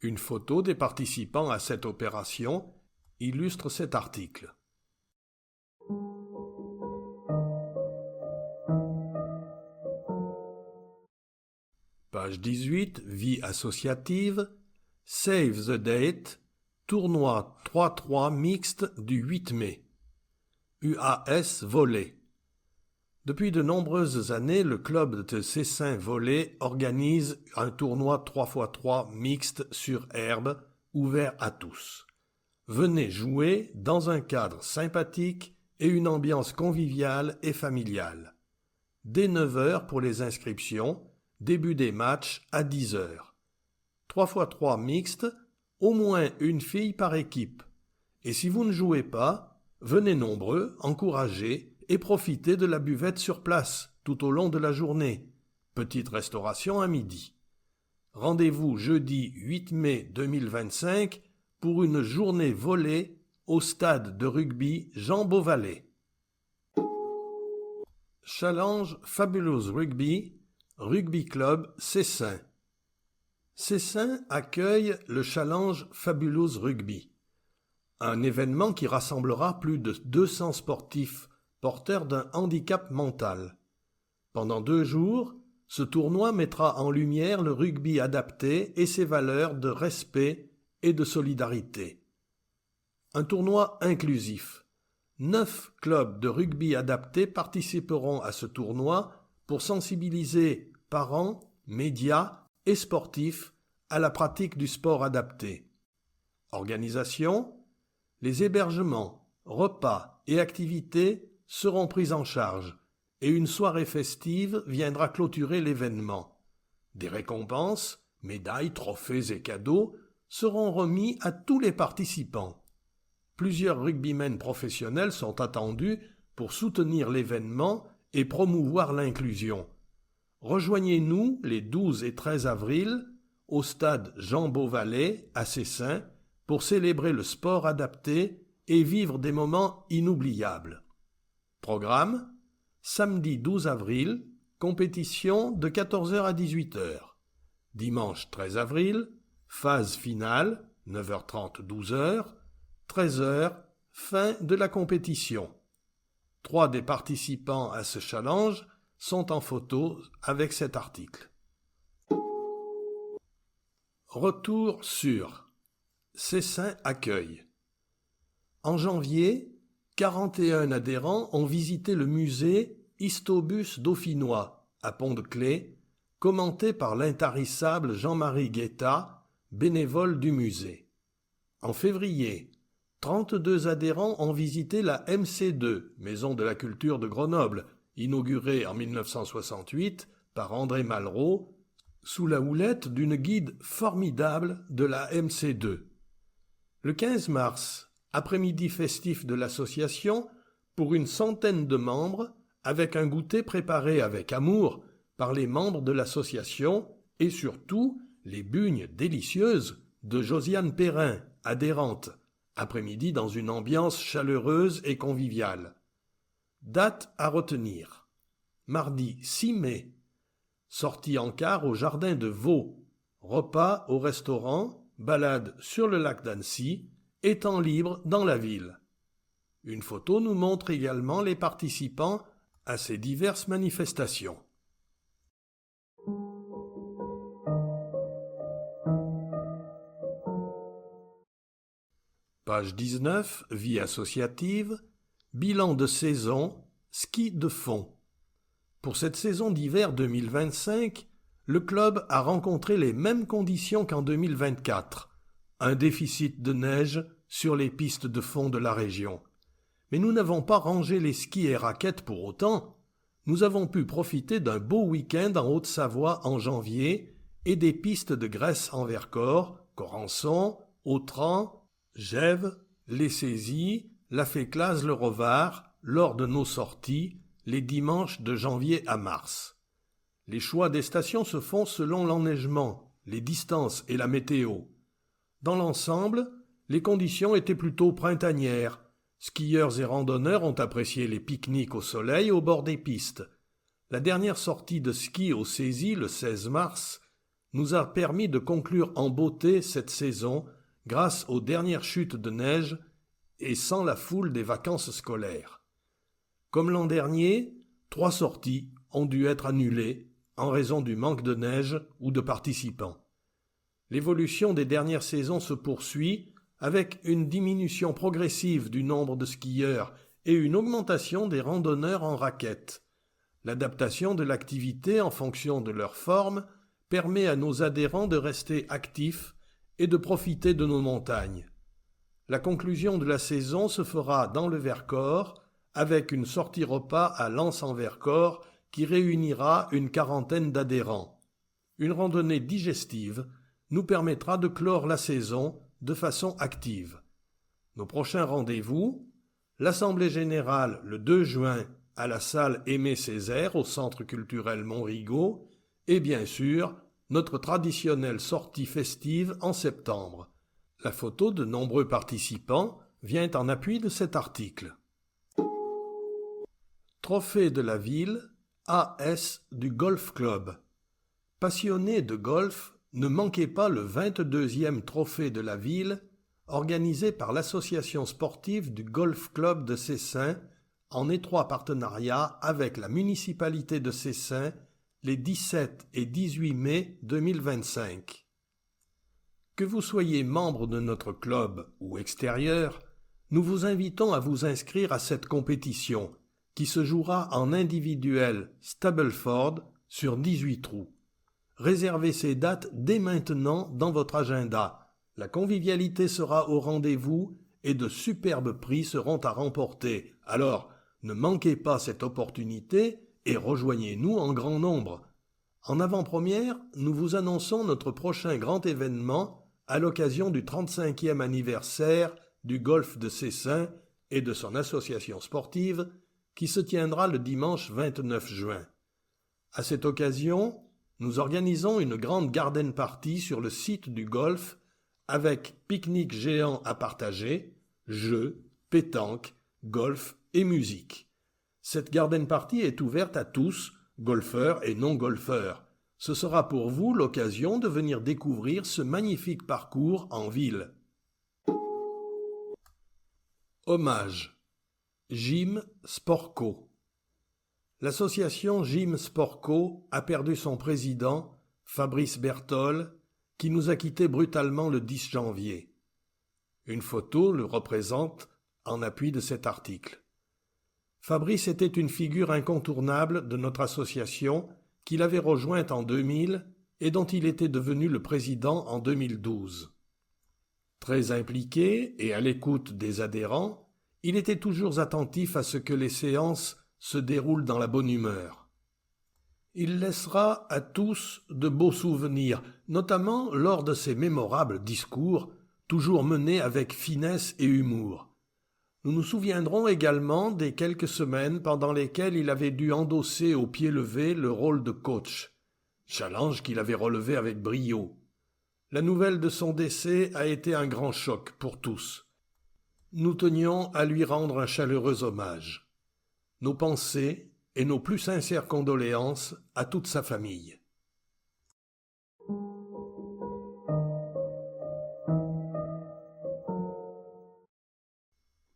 Une photo des participants à cette opération illustre cet article. Page 18, Vie associative, Save the Date, tournoi 3-3 mixte du 8 mai. UAS Volley. Depuis de nombreuses années, le club de Cessin Volley organise un tournoi 3x3 mixte sur herbe, ouvert à tous. Venez jouer dans un cadre sympathique et une ambiance conviviale et familiale. Dès 9h pour les inscriptions, début des matchs à 10h. 3x3 mixte, au moins une fille par équipe. Et si vous ne jouez pas, venez nombreux, encouragez et profitez de la buvette sur place tout au long de la journée. Petite restauration à midi. Rendez-vous jeudi 8 mai 2025 pour une journée volée au stade de rugby Jean Beauvalet. Challenge Fabulous Rugby, Rugby Club Cessin. Cessin accueille le Challenge Fabulous Rugby, un événement qui rassemblera plus de 200 sportifs porteurs d'un handicap mental. Pendant 2 jours, ce tournoi mettra en lumière le rugby adapté et ses valeurs de respect et de solidarité. Un tournoi inclusif. 9 clubs de rugby adapté participeront à ce tournoi pour sensibiliser parents, médias et sportifs à la pratique du sport adapté. Organisation. Les hébergements, repas et activités seront pris en charge et une soirée festive viendra clôturer l'événement. Des récompenses, médailles, trophées et cadeaux seront remis à tous les participants. Plusieurs rugbymen professionnels sont attendus pour soutenir l'événement et promouvoir l'inclusion. Rejoignez-nous les 12 et 13 avril au stade Jean Beauvalet à Cessin pour célébrer le sport adapté et vivre des moments inoubliables. Programme: samedi 12 avril, compétition de 14h à 18h. Dimanche 13 avril, phase finale, 9h30 12h, 13h, fin de la compétition. 3 des participants à ce challenge sont en photo avec cet article. Retour sur Cessin Accueil. En janvier, 41 adhérents ont visité le musée Histobus dauphinois à Pont-de-Claix, commenté par l'intarissable Jean-Marie Guetta, bénévole du musée. En février, 32 adhérents ont visité la MC2, Maison de la Culture de Grenoble, inaugurée en 1968 par André Malraux, sous la houlette d'une guide formidable de la MC2. Le 15 mars, après-midi festif de l'association, pour une centaine de membres, avec un goûter préparé avec amour par les membres de l'association et surtout les bugnes délicieuses de Josiane Perrin, adhérente, après-midi dans une ambiance chaleureuse et conviviale. Date à retenir. Mardi 6 mai. Sortie en car au jardin de Vaux. Repas au restaurant, balade sur le lac d'Annecy et temps libre dans la ville. Une photo nous montre également les participants à ces diverses manifestations. Page 19, Vie associative, bilan de saison, ski de fond. Pour cette saison d'hiver 2025, le club a rencontré les mêmes conditions qu'en 2024, un déficit de neige sur les pistes de fond de la région. Mais nous n'avons pas rangé les skis et raquettes pour autant. Nous avons pu profiter d'un beau week-end en Haute-Savoie en janvier et des pistes de Grèce en Vercors, Corançon, Autran, Gèves, les Saisies, la Féclase-le-Rovard lors de nos sorties les dimanches de janvier à mars. Les choix des stations se font selon l'enneigement, les distances et la météo. Dans l'ensemble, les conditions étaient plutôt printanières. Skieurs et randonneurs ont apprécié les pique-niques au soleil au bord des pistes. La dernière sortie de ski au Saisies le 16 mars nous a permis de conclure en beauté cette saison grâce aux dernières chutes de neige et sans la foule des vacances scolaires. Comme l'an dernier, 3 sorties ont dû être annulées en raison du manque de neige ou de participants. L'évolution des dernières saisons se poursuit avec une diminution progressive du nombre de skieurs et une augmentation des randonneurs en raquettes. L'adaptation de l'activité en fonction de leur forme permet à nos adhérents de rester actifs et de profiter de nos montagnes. La conclusion de la saison se fera dans le Vercors avec une sortie repas à Lens-en-Vercors qui réunira une quarantaine d'adhérents. Une randonnée digestive nous permettra de clore la saison de façon active. Nos prochains rendez-vous, l'Assemblée générale le 2 juin à la salle Aimé Césaire au Centre culturel Montrigaud et bien sûr notre traditionnelle sortie festive en septembre. La photo de nombreux participants vient en appui de cet article. Trophée de la ville AS du Golf Club. Passionnés de golf, ne manquez pas le 22e Trophée de la ville organisé par l'association sportive du Golf Club de Cessin en étroit partenariat avec la municipalité de Cessin les 17 et 18 mai 2025. Que vous soyez membre de notre club ou extérieur, nous vous invitons à vous inscrire à cette compétition qui se jouera en individuel Stableford sur 18 trous. Réservez ces dates dès maintenant dans votre agenda. La convivialité sera au rendez-vous et de superbes prix seront à remporter. Alors, ne manquez pas cette opportunité et rejoignez-nous en grand nombre. En avant-première, nous vous annonçons notre prochain grand événement à l'occasion du 35e anniversaire du Golf de Cessin et de son association sportive qui se tiendra le dimanche 29 juin. À cette occasion, nous organisons une grande garden party sur le site du golf avec pique-nique géant à partager, jeux, pétanque, golf et musique. Cette garden party est ouverte à tous, golfeurs et non-golfeurs. Ce sera pour vous l'occasion de venir découvrir ce magnifique parcours en ville. Hommage. Gym Sport Co. L'association Gym Sport Co a perdu son président, Fabrice Bertol, qui nous a quittés brutalement le 10 janvier. Une photo le représente en appui de cet article. Fabrice était une figure incontournable de notre association qu'il avait rejointe en 2000 et dont il était devenu le président en 2012. Très impliqué et à l'écoute des adhérents, il était toujours attentif à ce que les séances se déroulent dans la bonne humeur. Il laissera à tous de beaux souvenirs, notamment lors de ses mémorables discours, toujours menés avec finesse et humour. Nous nous souviendrons également des quelques semaines pendant lesquelles il avait dû endosser au pied levé le rôle de coach, challenge qu'il avait relevé avec brio. La nouvelle de son décès a été un grand choc pour tous. Nous tenions à lui rendre un chaleureux hommage. Nos pensées et nos plus sincères condoléances à toute sa famille.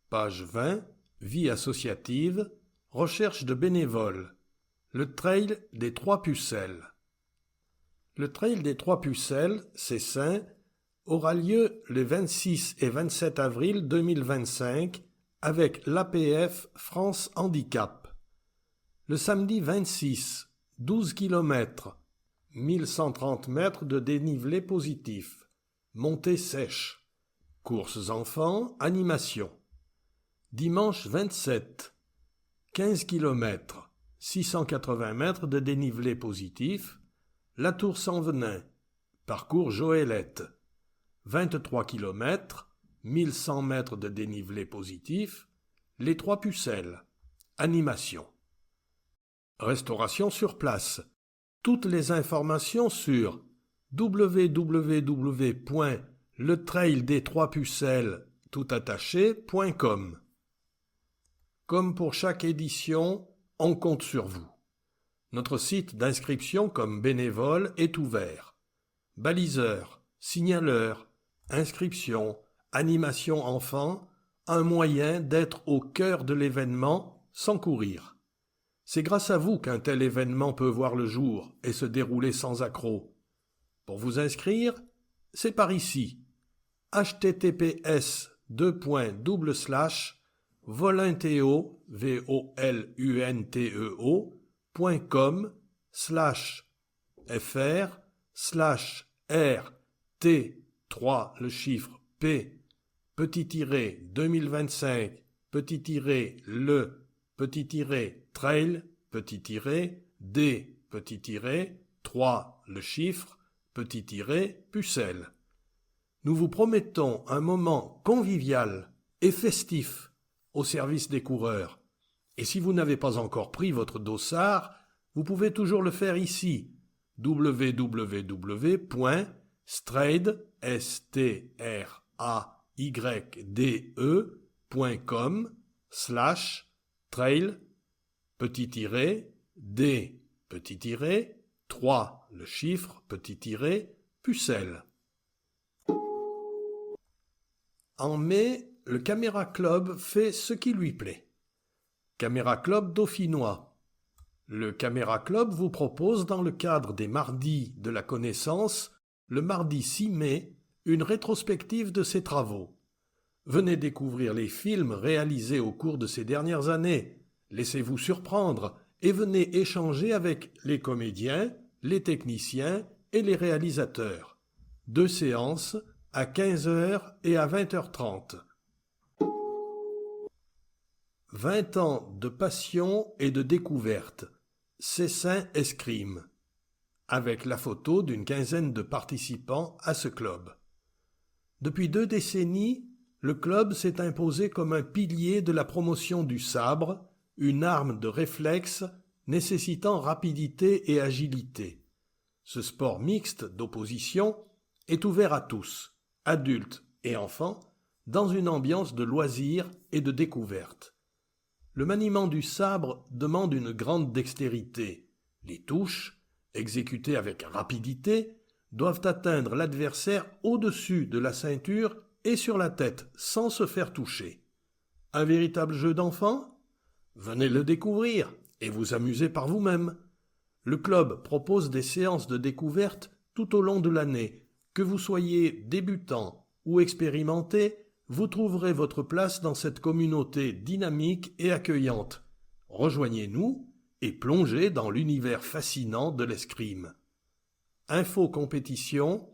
Page 20, Vie associative, recherche de bénévoles. Le trail des Trois Pucelles. Le trail des Trois Pucelles, Cessin, aura lieu les 26 et 27 avril 2025 avec l'APF France Handicap. Le samedi 26, 12 km, 1130 mètres de dénivelé positif. Montée sèche. Courses enfants, animation. Dimanche 27. 15 km, 680 mètres de dénivelé positif. La Tour Sans-Venin. Parcours Joëlette. 23 km, 1100 mètres de dénivelé positif. Les Trois Pucelles. Animation. Restauration sur place. Toutes les informations sur www.letraildestroispucelles.com. Comme pour chaque édition, on compte sur vous. Notre site d'inscription comme bénévole est ouvert. Baliseur, signaleur, inscription, animation enfant, un moyen d'être au cœur de l'événement sans courir. C'est grâce à vous qu'un tel événement peut voir le jour et se dérouler sans accroc. Pour vous inscrire, c'est par ici. https://volinteo.fr/rt3 le chiffre p petit tiré 2025 petit tiré le petit tiré trail petit tiré d petit tiré 3 le chiffre petit tiré pucelle. Nous vous promettons un moment convivial et festif au service des coureurs. Et si vous n'avez pas encore pris votre dossard, vous pouvez toujours le faire ici. www.strayde.com/trail petit tiré d petit tiré 3 le chiffre petit tiré pucelle. En mai, le Caméra Club fait ce qui lui plaît. Caméra Club dauphinois. Le Caméra Club vous propose dans le cadre des mardis de la connaissance, le mardi 6 mai, une rétrospective de ses travaux. Venez découvrir les films réalisés au cours de ces dernières années. Laissez-vous surprendre et venez échanger avec les comédiens, les techniciens et les réalisateurs. 2 séances à 15h et à 20h30. 20 ans de passion et de découverte. Cessin Escrime. Avec la photo d'une quinzaine de participants à ce club. Depuis 2 décennies, le club s'est imposé comme un pilier de la promotion du sabre, une arme de réflexe nécessitant rapidité et agilité. Ce sport mixte d'opposition est ouvert à tous, adultes et enfants, dans une ambiance de loisirs et de découverte. Le maniement du sabre demande une grande dextérité. Les touches, exécutées avec rapidité, doivent atteindre l'adversaire au-dessus de la ceinture et sur la tête, sans se faire toucher. Un véritable jeu d'enfant ? Venez le découvrir et vous amuser par vous-même. Le club propose des séances de découverte tout au long de l'année. Que vous soyez débutant ou expérimenté, vous trouverez votre place dans cette communauté dynamique et accueillante. Rejoignez-nous et plongez dans l'univers fascinant de l'escrime. Info compétition,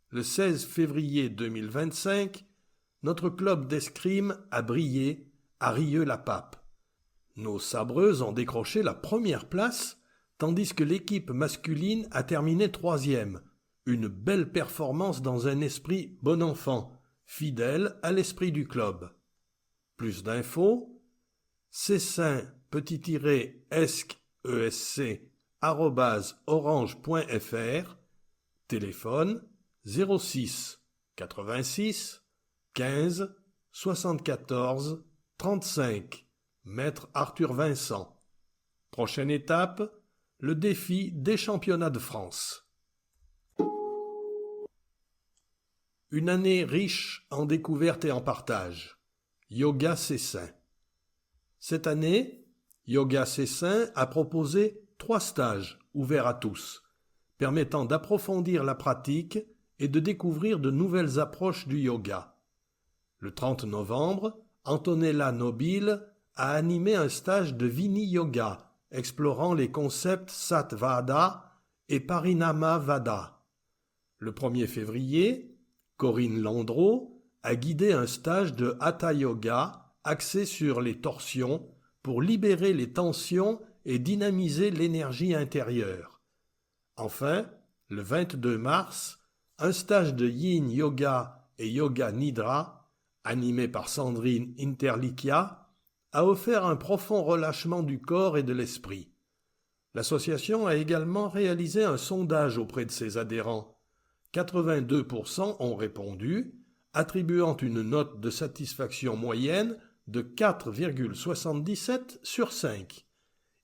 le 16 février 2025, notre club d'escrime a brillé à Rieux-la-Pape. Nos sabreuses ont décroché la première place, tandis que l'équipe masculine a terminé 3e. Une belle performance dans un esprit bon enfant, fidèle à l'esprit du club. Plus d'infos, cessin-esc@orange.fr, téléphone 06 86 15 74 35, Maître Arthur Vincent. Prochaine étape, le défi des championnats de France. Une année riche en découvertes et en partage. Yoga Cessin. Cette année, Yoga Cessin a proposé 3 stages ouverts à tous, permettant d'approfondir la pratique et de découvrir de nouvelles approches du yoga. Le 30 novembre, Antonella Nobile a animé un stage de Vini Yoga, explorant les concepts Satvada et Parinama Vada. Le 1er février, Corinne Landreau a guidé un stage de Hatha Yoga axé sur les torsions pour libérer les tensions et dynamiser l'énergie intérieure. Enfin, le 22 mars, un stage de Yin Yoga et Yoga Nidra, animé par Sandrine Interlikia, a offert un profond relâchement du corps et de l'esprit. L'association a également réalisé un sondage auprès de ses adhérents. 82% ont répondu, attribuant une note de satisfaction moyenne de 4,77 sur 5.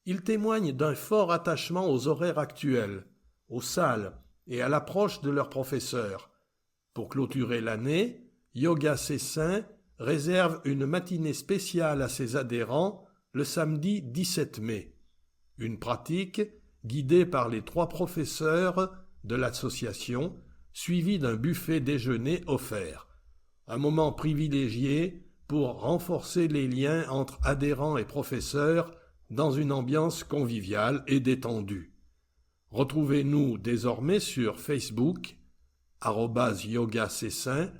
Ils témoignent d'un fort attachement aux horaires actuels, aux salles et à l'approche de leurs professeurs. Pour clôturer l'année, Yoga C'est Saint réserve une matinée spéciale à ses adhérents le samedi 17 mai. Une pratique guidée par les 3 professeurs de l'association, suivie d'un buffet déjeuner offert. Un moment privilégié pour renforcer les liens entre adhérents et professeurs dans une ambiance conviviale et détendue. Retrouvez-nous désormais sur Facebook, @Yoga C'est Saint,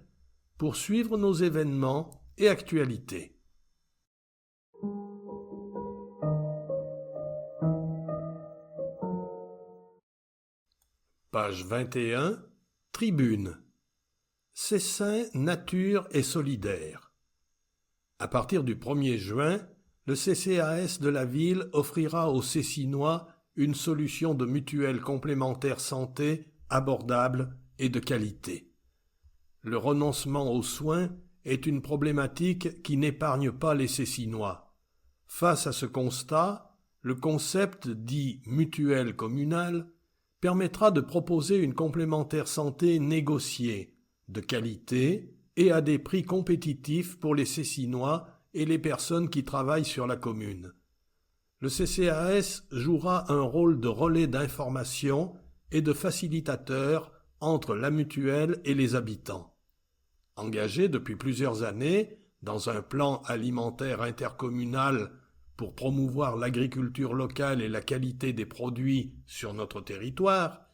pour suivre nos événements et actualités. Page 21, Tribune. C'est sain, nature et solidaire. À partir du 1er juin, le CCAS de la ville offrira aux Cécinois une solution de mutuelle complémentaire santé abordable et de qualité. Le renoncement aux soins est une problématique qui n'épargne pas les Cécinois. Face à ce constat, le concept dit mutuelle communale permettra de proposer une complémentaire santé négociée, de qualité et à des prix compétitifs pour les Cécinois et les personnes qui travaillent sur la commune. Le CCAS jouera un rôle de relais d'information et de facilitateur entre la mutuelle et les habitants. Engagé depuis plusieurs années dans un plan alimentaire intercommunal pour promouvoir l'agriculture locale et la qualité des produits sur notre territoire,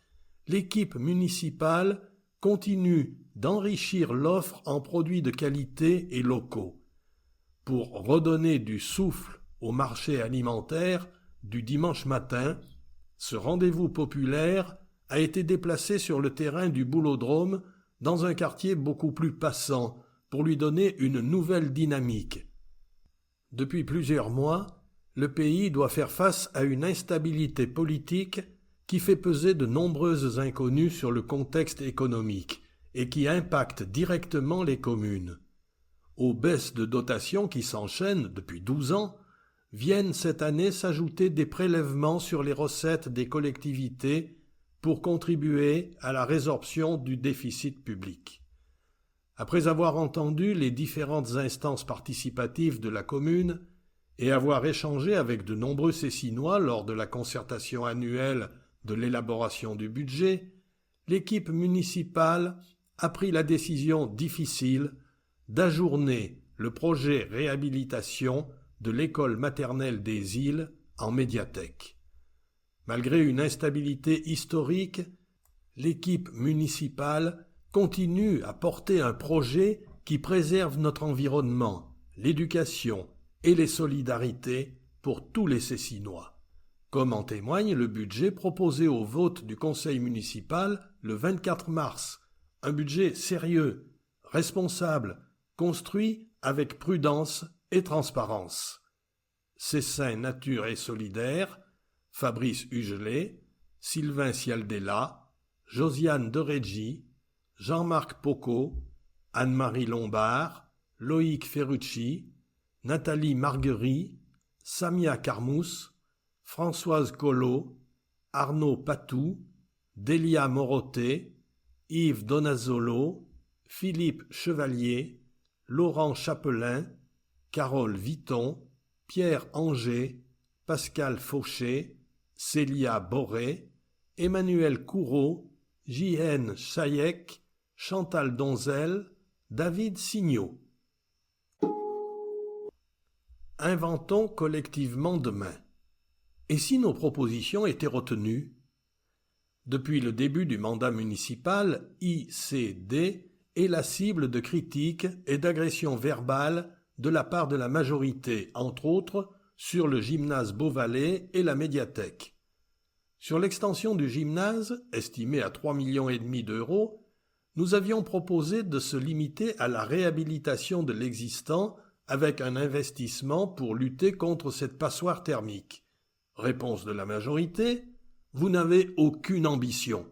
l'équipe municipale continue d'enrichir l'offre en produits de qualité et locaux. Pour redonner du souffle au marché alimentaire du dimanche matin, ce rendez-vous populaire a été déplacé sur le terrain du Boulodrome dans un quartier beaucoup plus passant pour lui donner une nouvelle dynamique. Depuis plusieurs mois, le pays doit faire face à une instabilité politique qui fait peser de nombreuses inconnues sur le contexte économique et qui impacte directement les communes. Aux baisses de dotation qui s'enchaînent depuis 12 ans, viennent cette année s'ajouter des prélèvements sur les recettes des collectivités pour contribuer à la résorption du déficit public. Après avoir entendu les différentes instances participatives de la commune et avoir échangé avec de nombreux Cécinois lors de la concertation annuelle de l'élaboration du budget, l'équipe municipale a pris la décision difficile d'ajourner le projet réhabilitation de l'école maternelle des îles en médiathèque. Malgré une instabilité historique, l'équipe municipale continue à porter un projet qui préserve notre environnement, l'éducation et les solidarités pour tous les Cécinois, comme en témoigne le budget proposé au vote du conseil municipal le 24 mars, un budget sérieux, responsable, construit avec prudence et transparence. C'est sain, nature et solidaire, Fabrice Hugelet, Sylvain Cialdella, Josiane de Reggi, Jean-Marc Pocot, Anne-Marie Lombard, Loïc Ferrucci, Nathalie Marguerie, Samia Carmous, Françoise Collot, Arnaud Patou, Delia Morotet, Yves Donazolo, Philippe Chevalier, Laurent Chapelain, Carole Viton, Pierre Anger, Pascal Fauché, Célia Boré, Emmanuel Couraud, J.N. Chayek, Chantal Donzel, David Signot. Inventons collectivement demain. Et si nos propositions étaient retenues? Depuis le début du mandat municipal, ICD est la cible de critiques et d'agressions verbales de la part de la majorité, entre autres, sur le gymnase Beauvalet et la médiathèque. Sur l'extension du gymnase, estimée à 3,5 millions d'euros, nous avions proposé de se limiter à la réhabilitation de l'existant avec un investissement pour lutter contre cette passoire thermique. Réponse de la majorité, vous n'avez aucune ambition.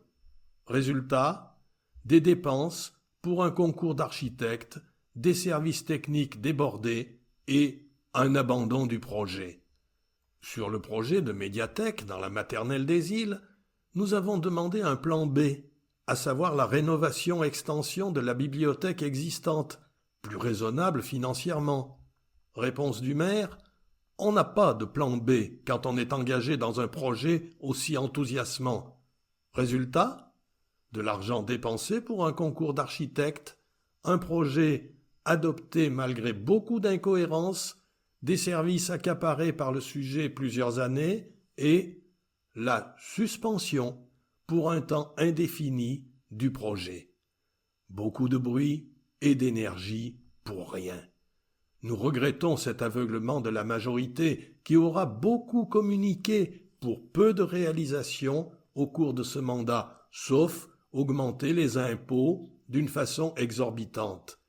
Résultat, des dépenses pour un concours d'architectes, des services techniques débordés et un abandon du projet. Sur le projet de médiathèque dans la maternelle des îles, nous avons demandé un plan B, à savoir la rénovation-extension de la bibliothèque existante, plus raisonnable financièrement. Réponse du maire, on n'a pas de plan B quand on est engagé dans un projet aussi enthousiasmant. Résultat, de l'argent dépensé pour un concours d'architectes, un projet adopté malgré beaucoup d'incohérences, des services accaparés par le sujet plusieurs années et la suspension pour un temps indéfini du projet. Beaucoup de bruit et d'énergie pour rien. Nous regrettons cet aveuglement de la majorité qui aura beaucoup communiqué pour peu de réalisations au cours de ce mandat, sauf augmenter les impôts d'une façon exorbitante.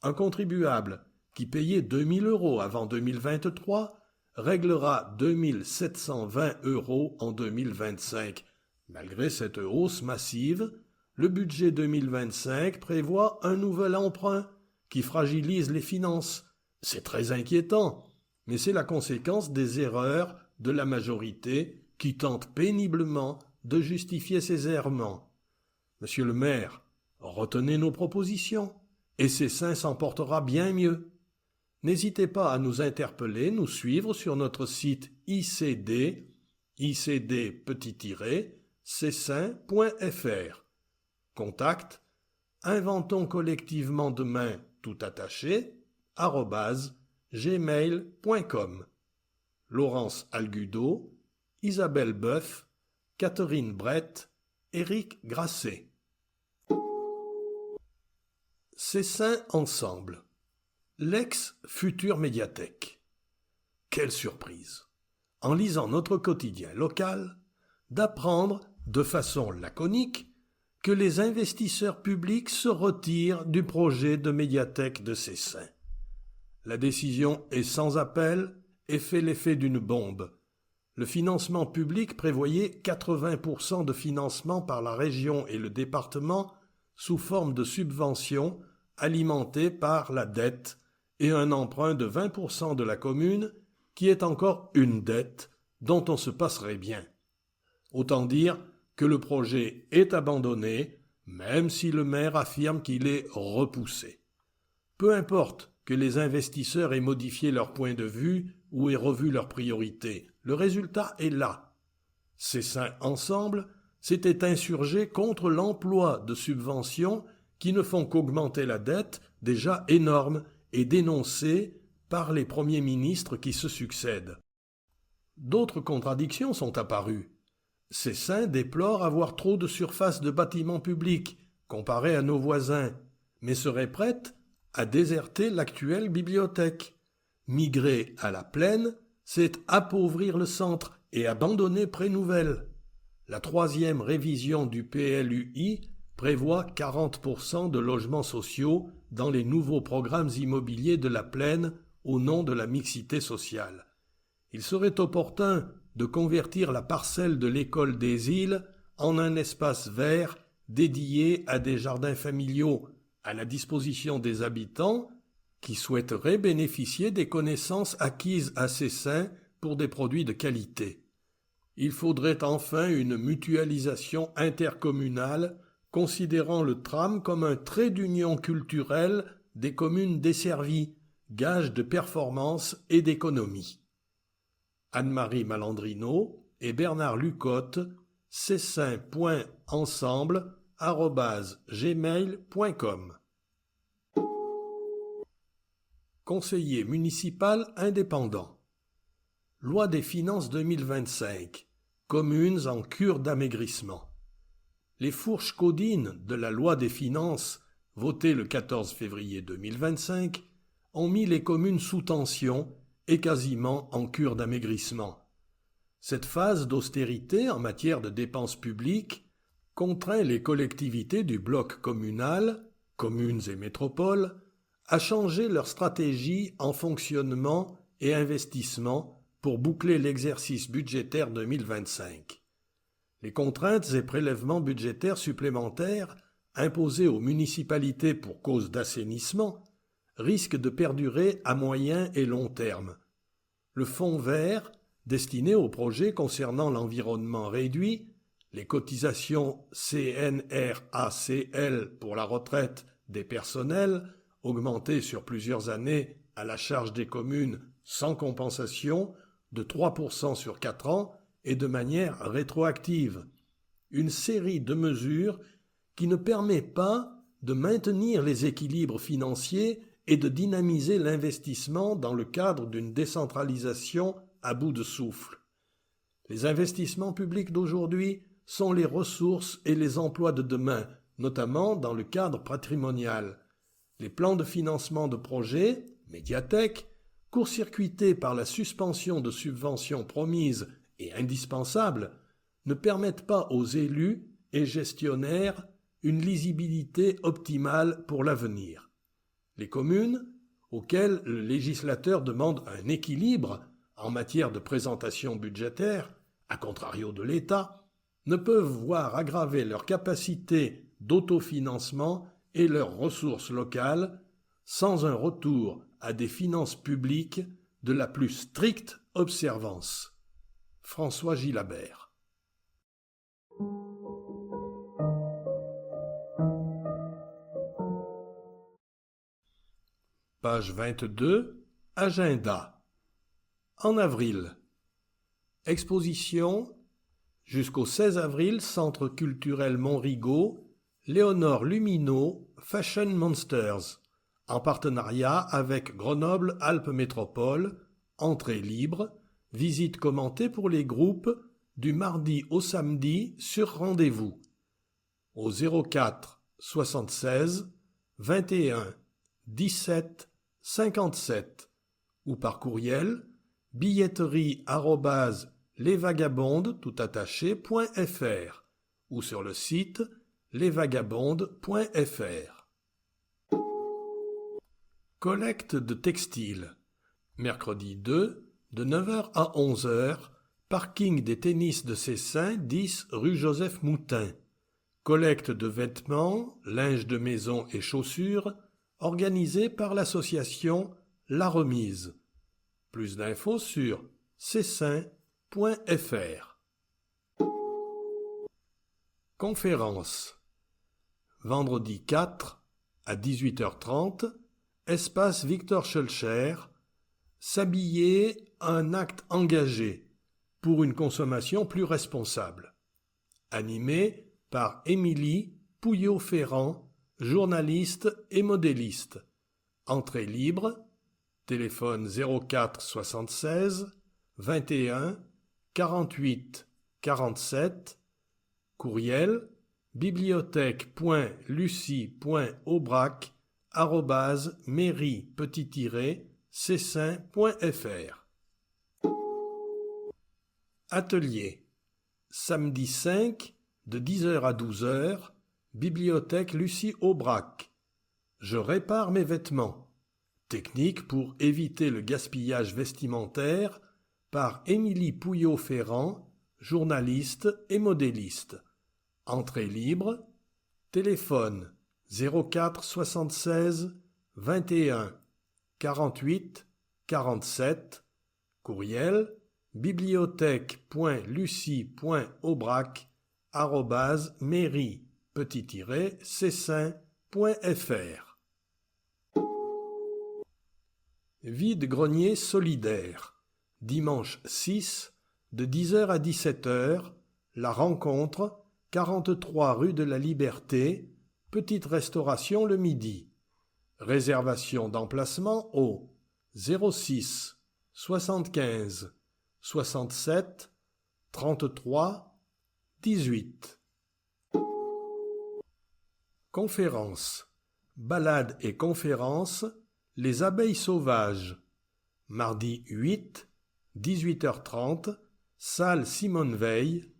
Un contribuable qui payait 2 000 € avant 2023 réglera 2 720 € en 2025. Malgré cette hausse massive, le budget 2025 prévoit un nouvel emprunt qui fragilise les finances. C'est très inquiétant, mais c'est la conséquence des erreurs de la majorité qui tente péniblement de justifier ses errements. Monsieur le maire, retenez nos propositions, et Cessin s'en portera bien mieux. N'hésitez pas à nous interpeller, nous suivre sur notre site ICD, cessin.fr. Contact, inventons collectivement demain tout attaché, @gmail.com. Laurence Algudo, Isabelle Boeuf, Catherine Brett, Éric Grasset. Cessin ensemble. L'ex-future médiathèque. Quelle surprise, en lisant notre quotidien local, d'apprendre de façon laconique que les investisseurs publics se retirent du projet de médiathèque de Cessin. La décision est sans appel et fait l'effet d'une bombe. Le financement public prévoyait 80% de financement par la région et le département sous forme de subventions alimentées par la dette et un emprunt de 20% de la commune qui est encore une dette dont on se passerait bien. Autant dire que le projet est abandonné, même si le maire affirme qu'il est repoussé. Peu importe que les investisseurs aient modifié leur point de vue ou aient revu leurs priorités, le résultat est là. Cessin ensemble s'était insurgé contre l'emploi de subventions qui ne font qu'augmenter la dette déjà énorme et dénoncée par les premiers ministres qui se succèdent. D'autres contradictions sont apparues. Cessin déplore avoir trop de surface de bâtiments publics, comparé à nos voisins, mais serait prête à déserter l'actuelle bibliothèque. Migrer à la plaine, c'est appauvrir le centre et abandonner Prénouvelle. La 3e révision du PLUI prévoit 40% de logements sociaux dans les nouveaux programmes immobiliers de la plaine au nom de la mixité sociale. Il serait opportun de convertir la parcelle de l'école des îles en un espace vert dédié à des jardins familiaux à la disposition des habitants qui souhaiteraient bénéficier des connaissances acquises à Cessin pour des produits de qualité. Il faudrait enfin une mutualisation intercommunale considérant le tram comme un trait d'union culturelle des communes desservies, gage de performance et d'économie. Anne-Marie Malandrino et Bernard Lucotte, cessin.ensemble@gmail.com. Conseiller municipal indépendant. Loi des finances 2025. Communes en cure d'amaigrissement. Les fourches codines de la loi des finances, votée le 14 février 2025, ont mis les communes sous tension et quasiment en cure d'amaigrissement. Cette phase d'austérité en matière de dépenses publiques contraint les collectivités du bloc communal, communes et métropoles, à changer leur stratégie en fonctionnement et investissement pour boucler l'exercice budgétaire 2025. Les contraintes et prélèvements budgétaires supplémentaires imposés aux municipalités pour cause d'assainissement risquent de perdurer à moyen et long terme. Le fonds vert, destiné aux projets concernant l'environnement réduit, les cotisations CNRACL pour la retraite des personnels, augmentées sur plusieurs années à la charge des communes sans compensation de 3% sur 4 ans et de manière rétroactive. Une série de mesures qui ne permet pas de maintenir les équilibres financiers et de dynamiser l'investissement dans le cadre d'une décentralisation à bout de souffle. Les investissements publics d'aujourd'hui sont les ressources et les emplois de demain, notamment dans le cadre patrimonial. Les plans de financement de projets, médiathèques, court-circuités par la suspension de subventions promises et indispensables, ne permettent pas aux élus et gestionnaires une lisibilité optimale pour l'avenir. Les communes, auxquelles le législateur demande un équilibre en matière de présentation budgétaire, à contrario de l'État, ne peuvent voir aggraver leur capacité d'autofinancement et leurs ressources locales sans un retour à des finances publiques de la plus stricte observance. François Gilabert. Page 22, Agenda. En avril. Exposition jusqu'au 16 avril, Centre culturel Montrigaud, Léonore Lumineau, Fashion Monsters, en partenariat avec Grenoble Alpes Métropole, entrée libre, visite commentée pour les groupes du mardi au samedi sur rendez-vous. Au 04 76 21 17 57 ou par courriel billetterie@lesvagabondes.fr ou sur le site lesvagabondes.fr. Collecte de textiles. Mercredi 2, de 9h à 11h, parking des tennis de Cessin, 10 rue Joseph Moutin. Collecte de vêtements, linge de maison et chaussures, organisée par l'association La Remise. Plus d'infos sur cessin.fr. Conférence. Vendredi 4 à 18h30, espace Victor Schœlcher, s'habiller un acte engagé pour une consommation plus responsable. Animé par Émilie Pouillot-Ferrand, journaliste et modéliste. Entrée libre, téléphone 04 76 21 48 47, courriel bibliothèque.lucie.aubrac@mairie-cessin.fr. Atelier. Samedi 5, de 10h à 12h, bibliothèque Lucie Aubrac. Je répare mes vêtements. Technique pour éviter le gaspillage vestimentaire par Émilie Pouillot-Ferrand, journaliste et modéliste. Entrée libre, téléphone 04 76 21 48 47, courriel bibliothèque.lucie.aubrac@mairie-cessin.fr. Vide-grenier solidaire. Dimanche 6, de 10h à 17h, la rencontre, 43 rue de la Liberté, petite restauration le midi. Réservation d'emplacement au 06 75 67 33 18. Conférences. Balades et conférences. Les abeilles sauvages. Mardi 8, 18h30, salle Simone Veil.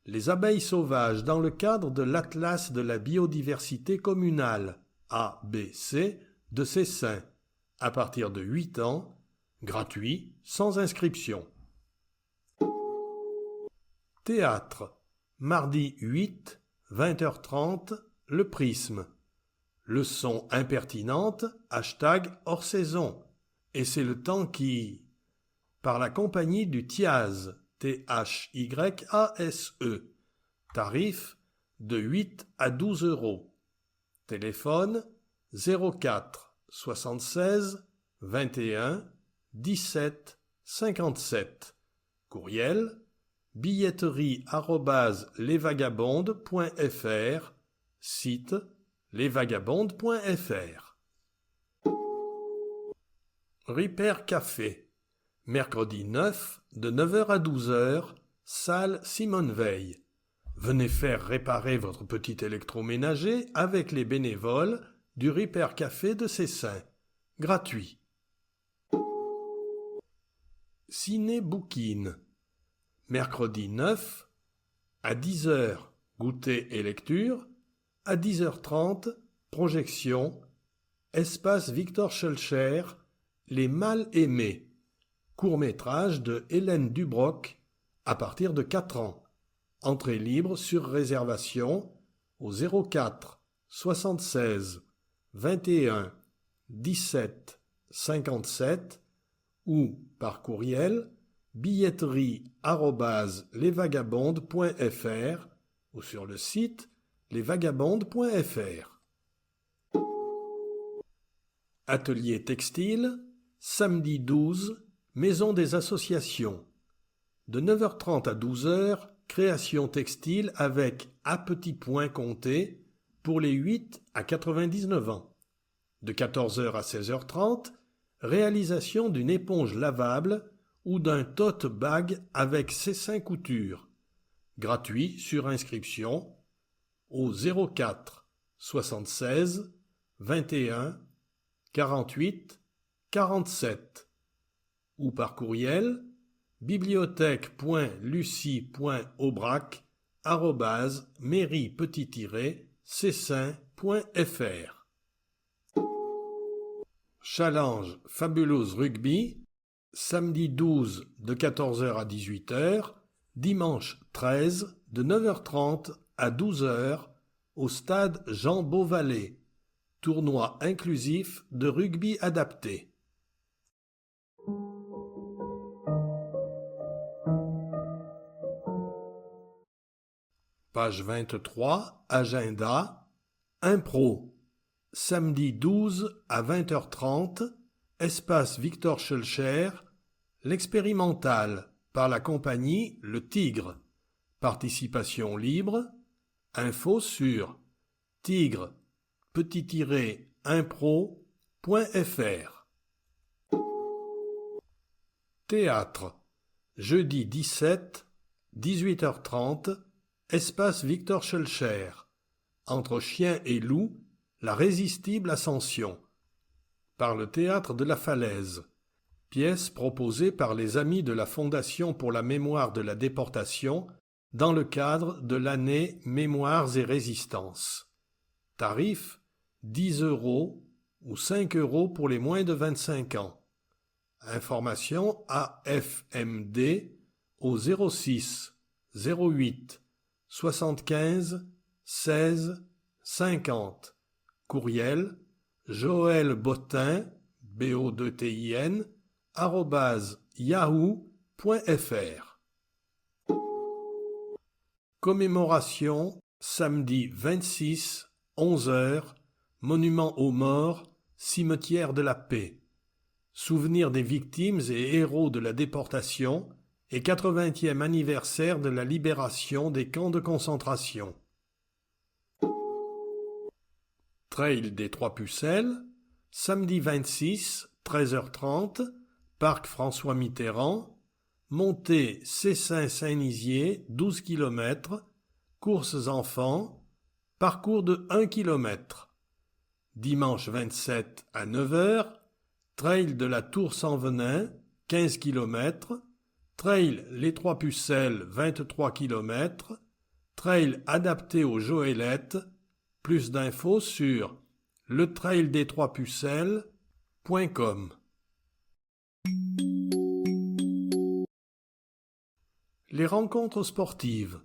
Les abeilles sauvages dans le cadre de l'Atlas de la biodiversité communale, ABC, de Cessin, à partir de 8 ans, gratuit, sans inscription. Théâtre. Mardi 8, 20h30, Le Prisme. Leçon impertinente, #hors saison. Et c'est le temps qui... Par la compagnie du Thiase, THYASE. Tarif de 8 à 12 euros. Téléphone 04 76 21 17 57. Courriel billetterie@lesvagabondes.fr. Site lesvagabondes.fr. Ripper Café. Mercredi 9, de 9h à 12h, salle Simone Veil. Venez faire réparer votre petit électroménager avec les bénévoles du Ripper Café de Cessin. Gratuit. Ciné Bouquine. Mercredi 9, à 10h, goûter et lecture. À 10h30, projection. Espace Victor Schœlcher, Les Mal Aimés. Court-métrage de Hélène Dubroc, à partir de 4 ans. Entrée libre sur réservation au 04 76 21 17 57 ou par courriel billetterie@lesvagabondes.fr ou sur le site lesvagabondes.fr. Atelier textile, samedi 12, Maison des associations. De 9h30 à 12h, création textile avec à petits points comptés pour les 8 à 99 ans. De 14h à 16h30, réalisation d'une éponge lavable ou d'un tote bag avec Cessin Couture. Gratuit sur inscription au 04 76 21 48 47 ou par courriel bibliothèque.lucie.aubrac@mairie-cessin.fr. Challenge Fabulouse Rugby, samedi 12 de 14h à 18h, dimanche 13 de 9h30 à 12h au stade Jean Beauvalet. Tournoi inclusif de rugby adapté. Page 23, agenda, impro. Samedi 12 à 20h30, espace Victor Schœlcher, l'expérimental par la compagnie Le Tigre. Participation libre. Info sur tigre-impro.fr. Théâtre. Jeudi 17, 18h30, espace Victor Schœlcher. Entre chien et loup, la résistible ascension. Par le Théâtre de la Falaise. Pièce proposée par les amis de la Fondation pour la mémoire de la déportation dans le cadre de l'année Mémoires et Résistance. Tarif 10 euros ou 5 euros pour les moins de 25 ans. Information AFMD au 06 08 75 16 50. Courriel Joël Bottin, BO2TIN, @yahoo.fr. Commémoration, samedi 26, 11h, monument aux morts, cimetière de la paix. Souvenir des victimes et héros de la déportation et 80e anniversaire de la libération des camps de concentration. Trail des Trois Pucelles, samedi 26, 13h30, parc François Mitterrand, montée Cessin-Saint-Nizier, 12 km, courses enfants, parcours de 1 km. Dimanche 27 à 9 heures, trail de la Tour Sans Venin, 15 km, trail Les Trois Pucelles, 23 km, trail adapté aux Joëlettes. Plus d'infos sur letraildesttroispucelles.com. Les rencontres sportives.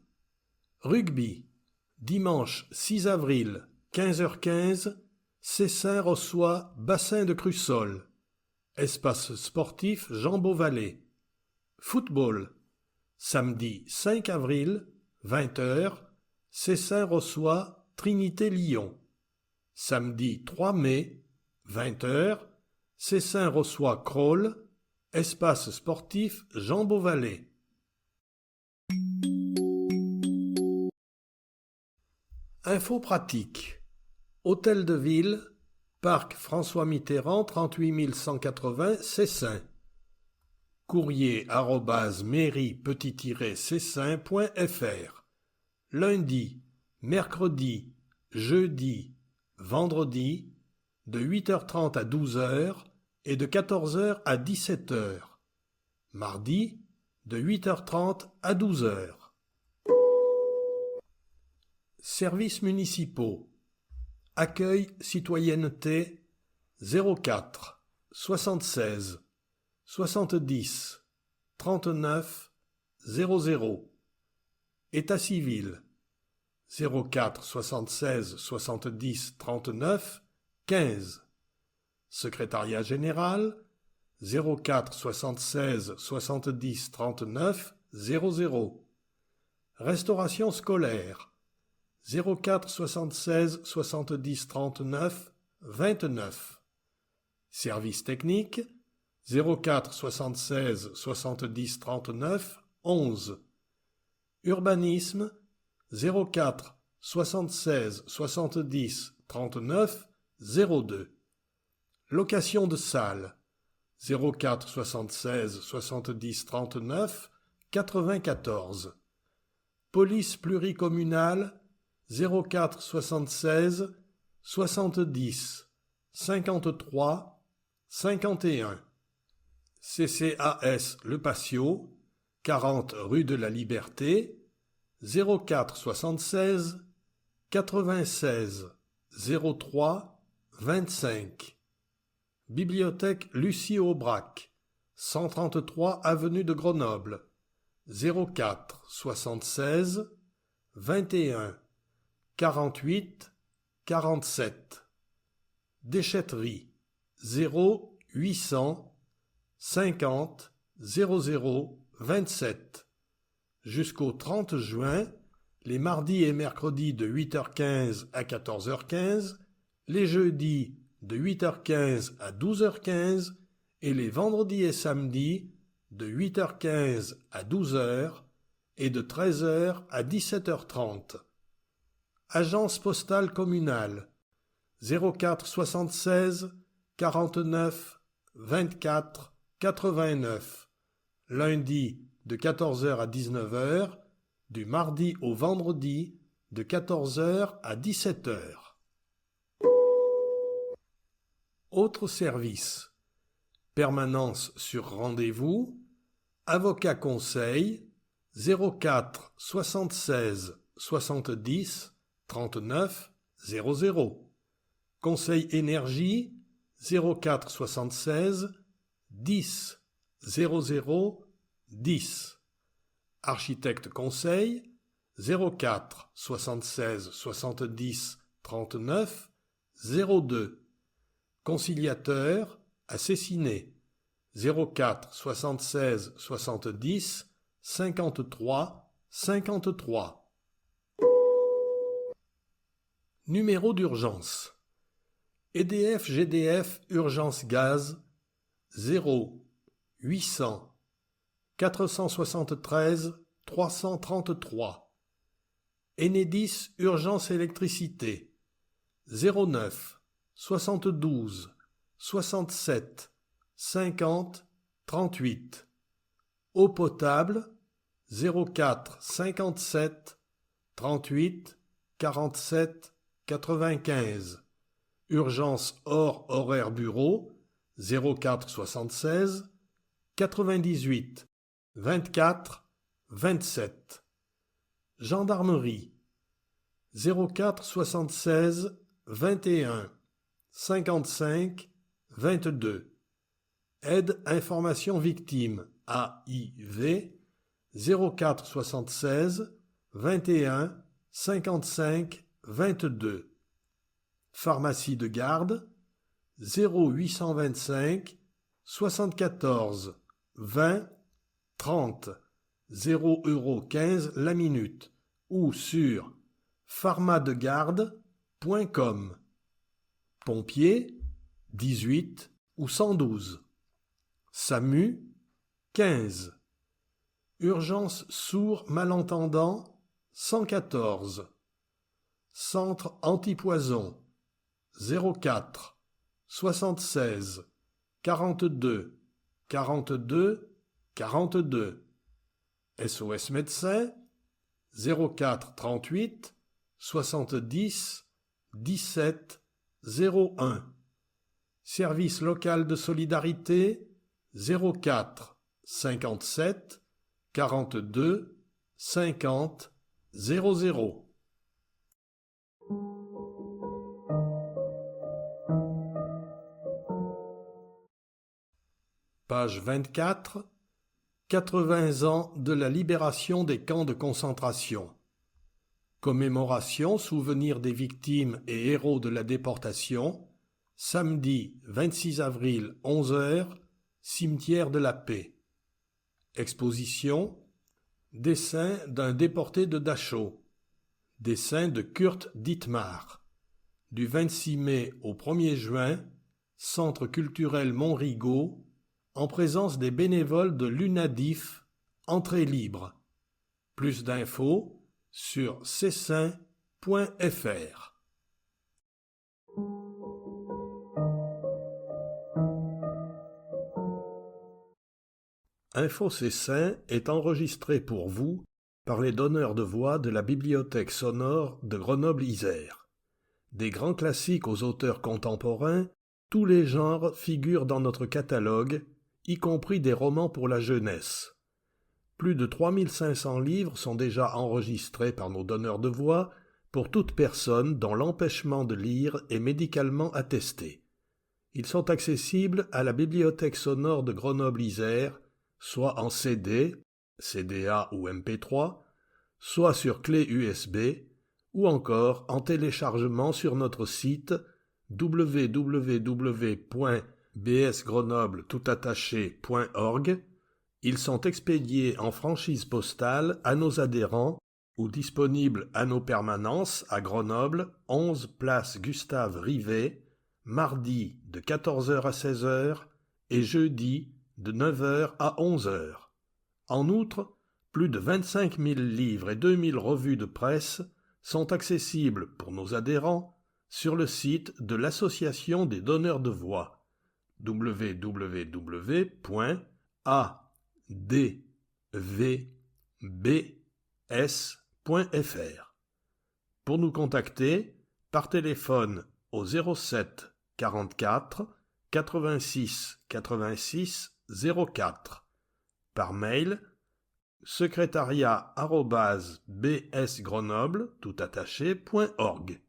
Rugby, dimanche 6 avril, 15h15, Cessin reçoit Bassin de Crussol. Espace sportif Jean Beauvalet. Football, samedi 5 avril, 20h, Cessin reçoit Trinité Lyon. Samedi 3 mai, 20h, Cessin reçoit Crolles, espace sportif Jean Beauvalet. Info pratique. Hôtel de Ville, Parc François Mitterrand, 38 180, Cessin. Courrier @mairie-cessin.fr. Lundi, mercredi, jeudi, vendredi, de 8h30 à 12h et de 14h à 17h. Mardi, de 8h30 à 12h. Services municipaux. Accueil citoyenneté 04 76 70 39 00. État civil 04 76 70 39 15. Secrétariat général 04 76 70 39 00. Restauration scolaire 04 76 70 39 29. Service technique 04 76 70 39 11. Urbanisme 04 76 70 39 02. Location de salle 04 76 70 39 94. Police pluricommunale 04 76 70 53 51. CCAS Le Patio, 40 rue de la Liberté, 04 76 96 03 25. Bibliothèque Lucie Aubrac, 133 avenue de Grenoble, 04 76 21 48 47. Déchetterie 0 800 50 00 27. Jusqu'au 30 juin, les mardis et mercredis de 8h15 à 14h15, les jeudis de 8h15 à 12h15 et les vendredis et samedis de 8h15 à 12h et de 13h à 17h30. Agence postale communale 04 76 49 24 89. Lundi de 14h à 19h, du mardi au vendredi de 14h à 17h. Autres services. Permanence sur rendez-vous. Avocat conseil 04 76 70 39 00. Conseil énergie 04 76 10 00 10. Architecte conseil 04 76 70 39 02. Conciliateur à Cessiné 04 76 70 53 53. Numéro d'urgence. EDF GDF Urgence Gaz 0 800 473 333. Enedis Urgence Électricité 09 72 67 50 38. Eau potable 04 57 38 47 95. Urgence hors horaire bureau 04 76 98 24 27. Gendarmerie 04 76 21 55 22. Aide information victime AIV 04 76 21 55 22. Pharmacie de garde 0825 74 20 30 0,15 € la minute ou sur pharmadegarde.com. Pompiers 18 ou 112. SAMU 15. Urgence sourd malentendant 114. Centre antipoison 04 76 42 42 42. SOS médecin 04 38 70 17 01. Service local de solidarité 04 57 42 50 00. Page 24. 80 ans de la libération des camps de concentration. Commémoration, souvenir des victimes et héros de la déportation, samedi 26 avril 11h, cimetière de la Paix. Exposition, dessin d'un déporté de Dachau, dessin de Kurt Dittmar. Du 26 mai au 1er juin, Centre culturel Montrigaud, en présence des bénévoles de l'UNADIF, entrée libre. Plus d'infos sur cessin.fr. Info Cessin est enregistré pour vous par les donneurs de voix de la Bibliothèque sonore de Grenoble-Isère. Des grands classiques aux auteurs contemporains, tous les genres figurent dans notre catalogue, y compris des romans pour la jeunesse. Plus de 3500 livres sont déjà enregistrés par nos donneurs de voix pour toute personne dont l'empêchement de lire est médicalement attesté. Ils sont accessibles à la Bibliothèque sonore de Grenoble-Isère, soit en CD, CDA ou MP3, soit sur clé USB, ou encore en téléchargement sur notre site www.bsgrenoble.org. Ils sont expédiés en franchise postale à nos adhérents ou disponibles à nos permanences à Grenoble, 11 place Gustave Rivet, mardi de 14h à 16h et jeudi de 9h à 11h. En outre, plus de 25 000 livres et 2000 revues de presse sont accessibles pour nos adhérents sur le site de l'Association des donneurs de voix, www.advbs.fr. Pour nous contacter, par téléphone au 07 44 86 86 04, par mail secrétariat@bsgrenoble.org.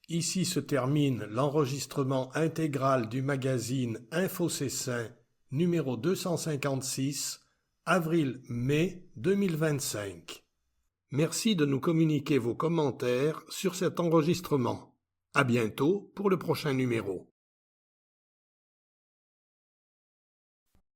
Ici se termine l'enregistrement intégral du magazine Info Cessin numéro 256, avril-mai 2025. Merci de nous communiquer vos commentaires sur cet enregistrement. À bientôt pour le prochain numéro.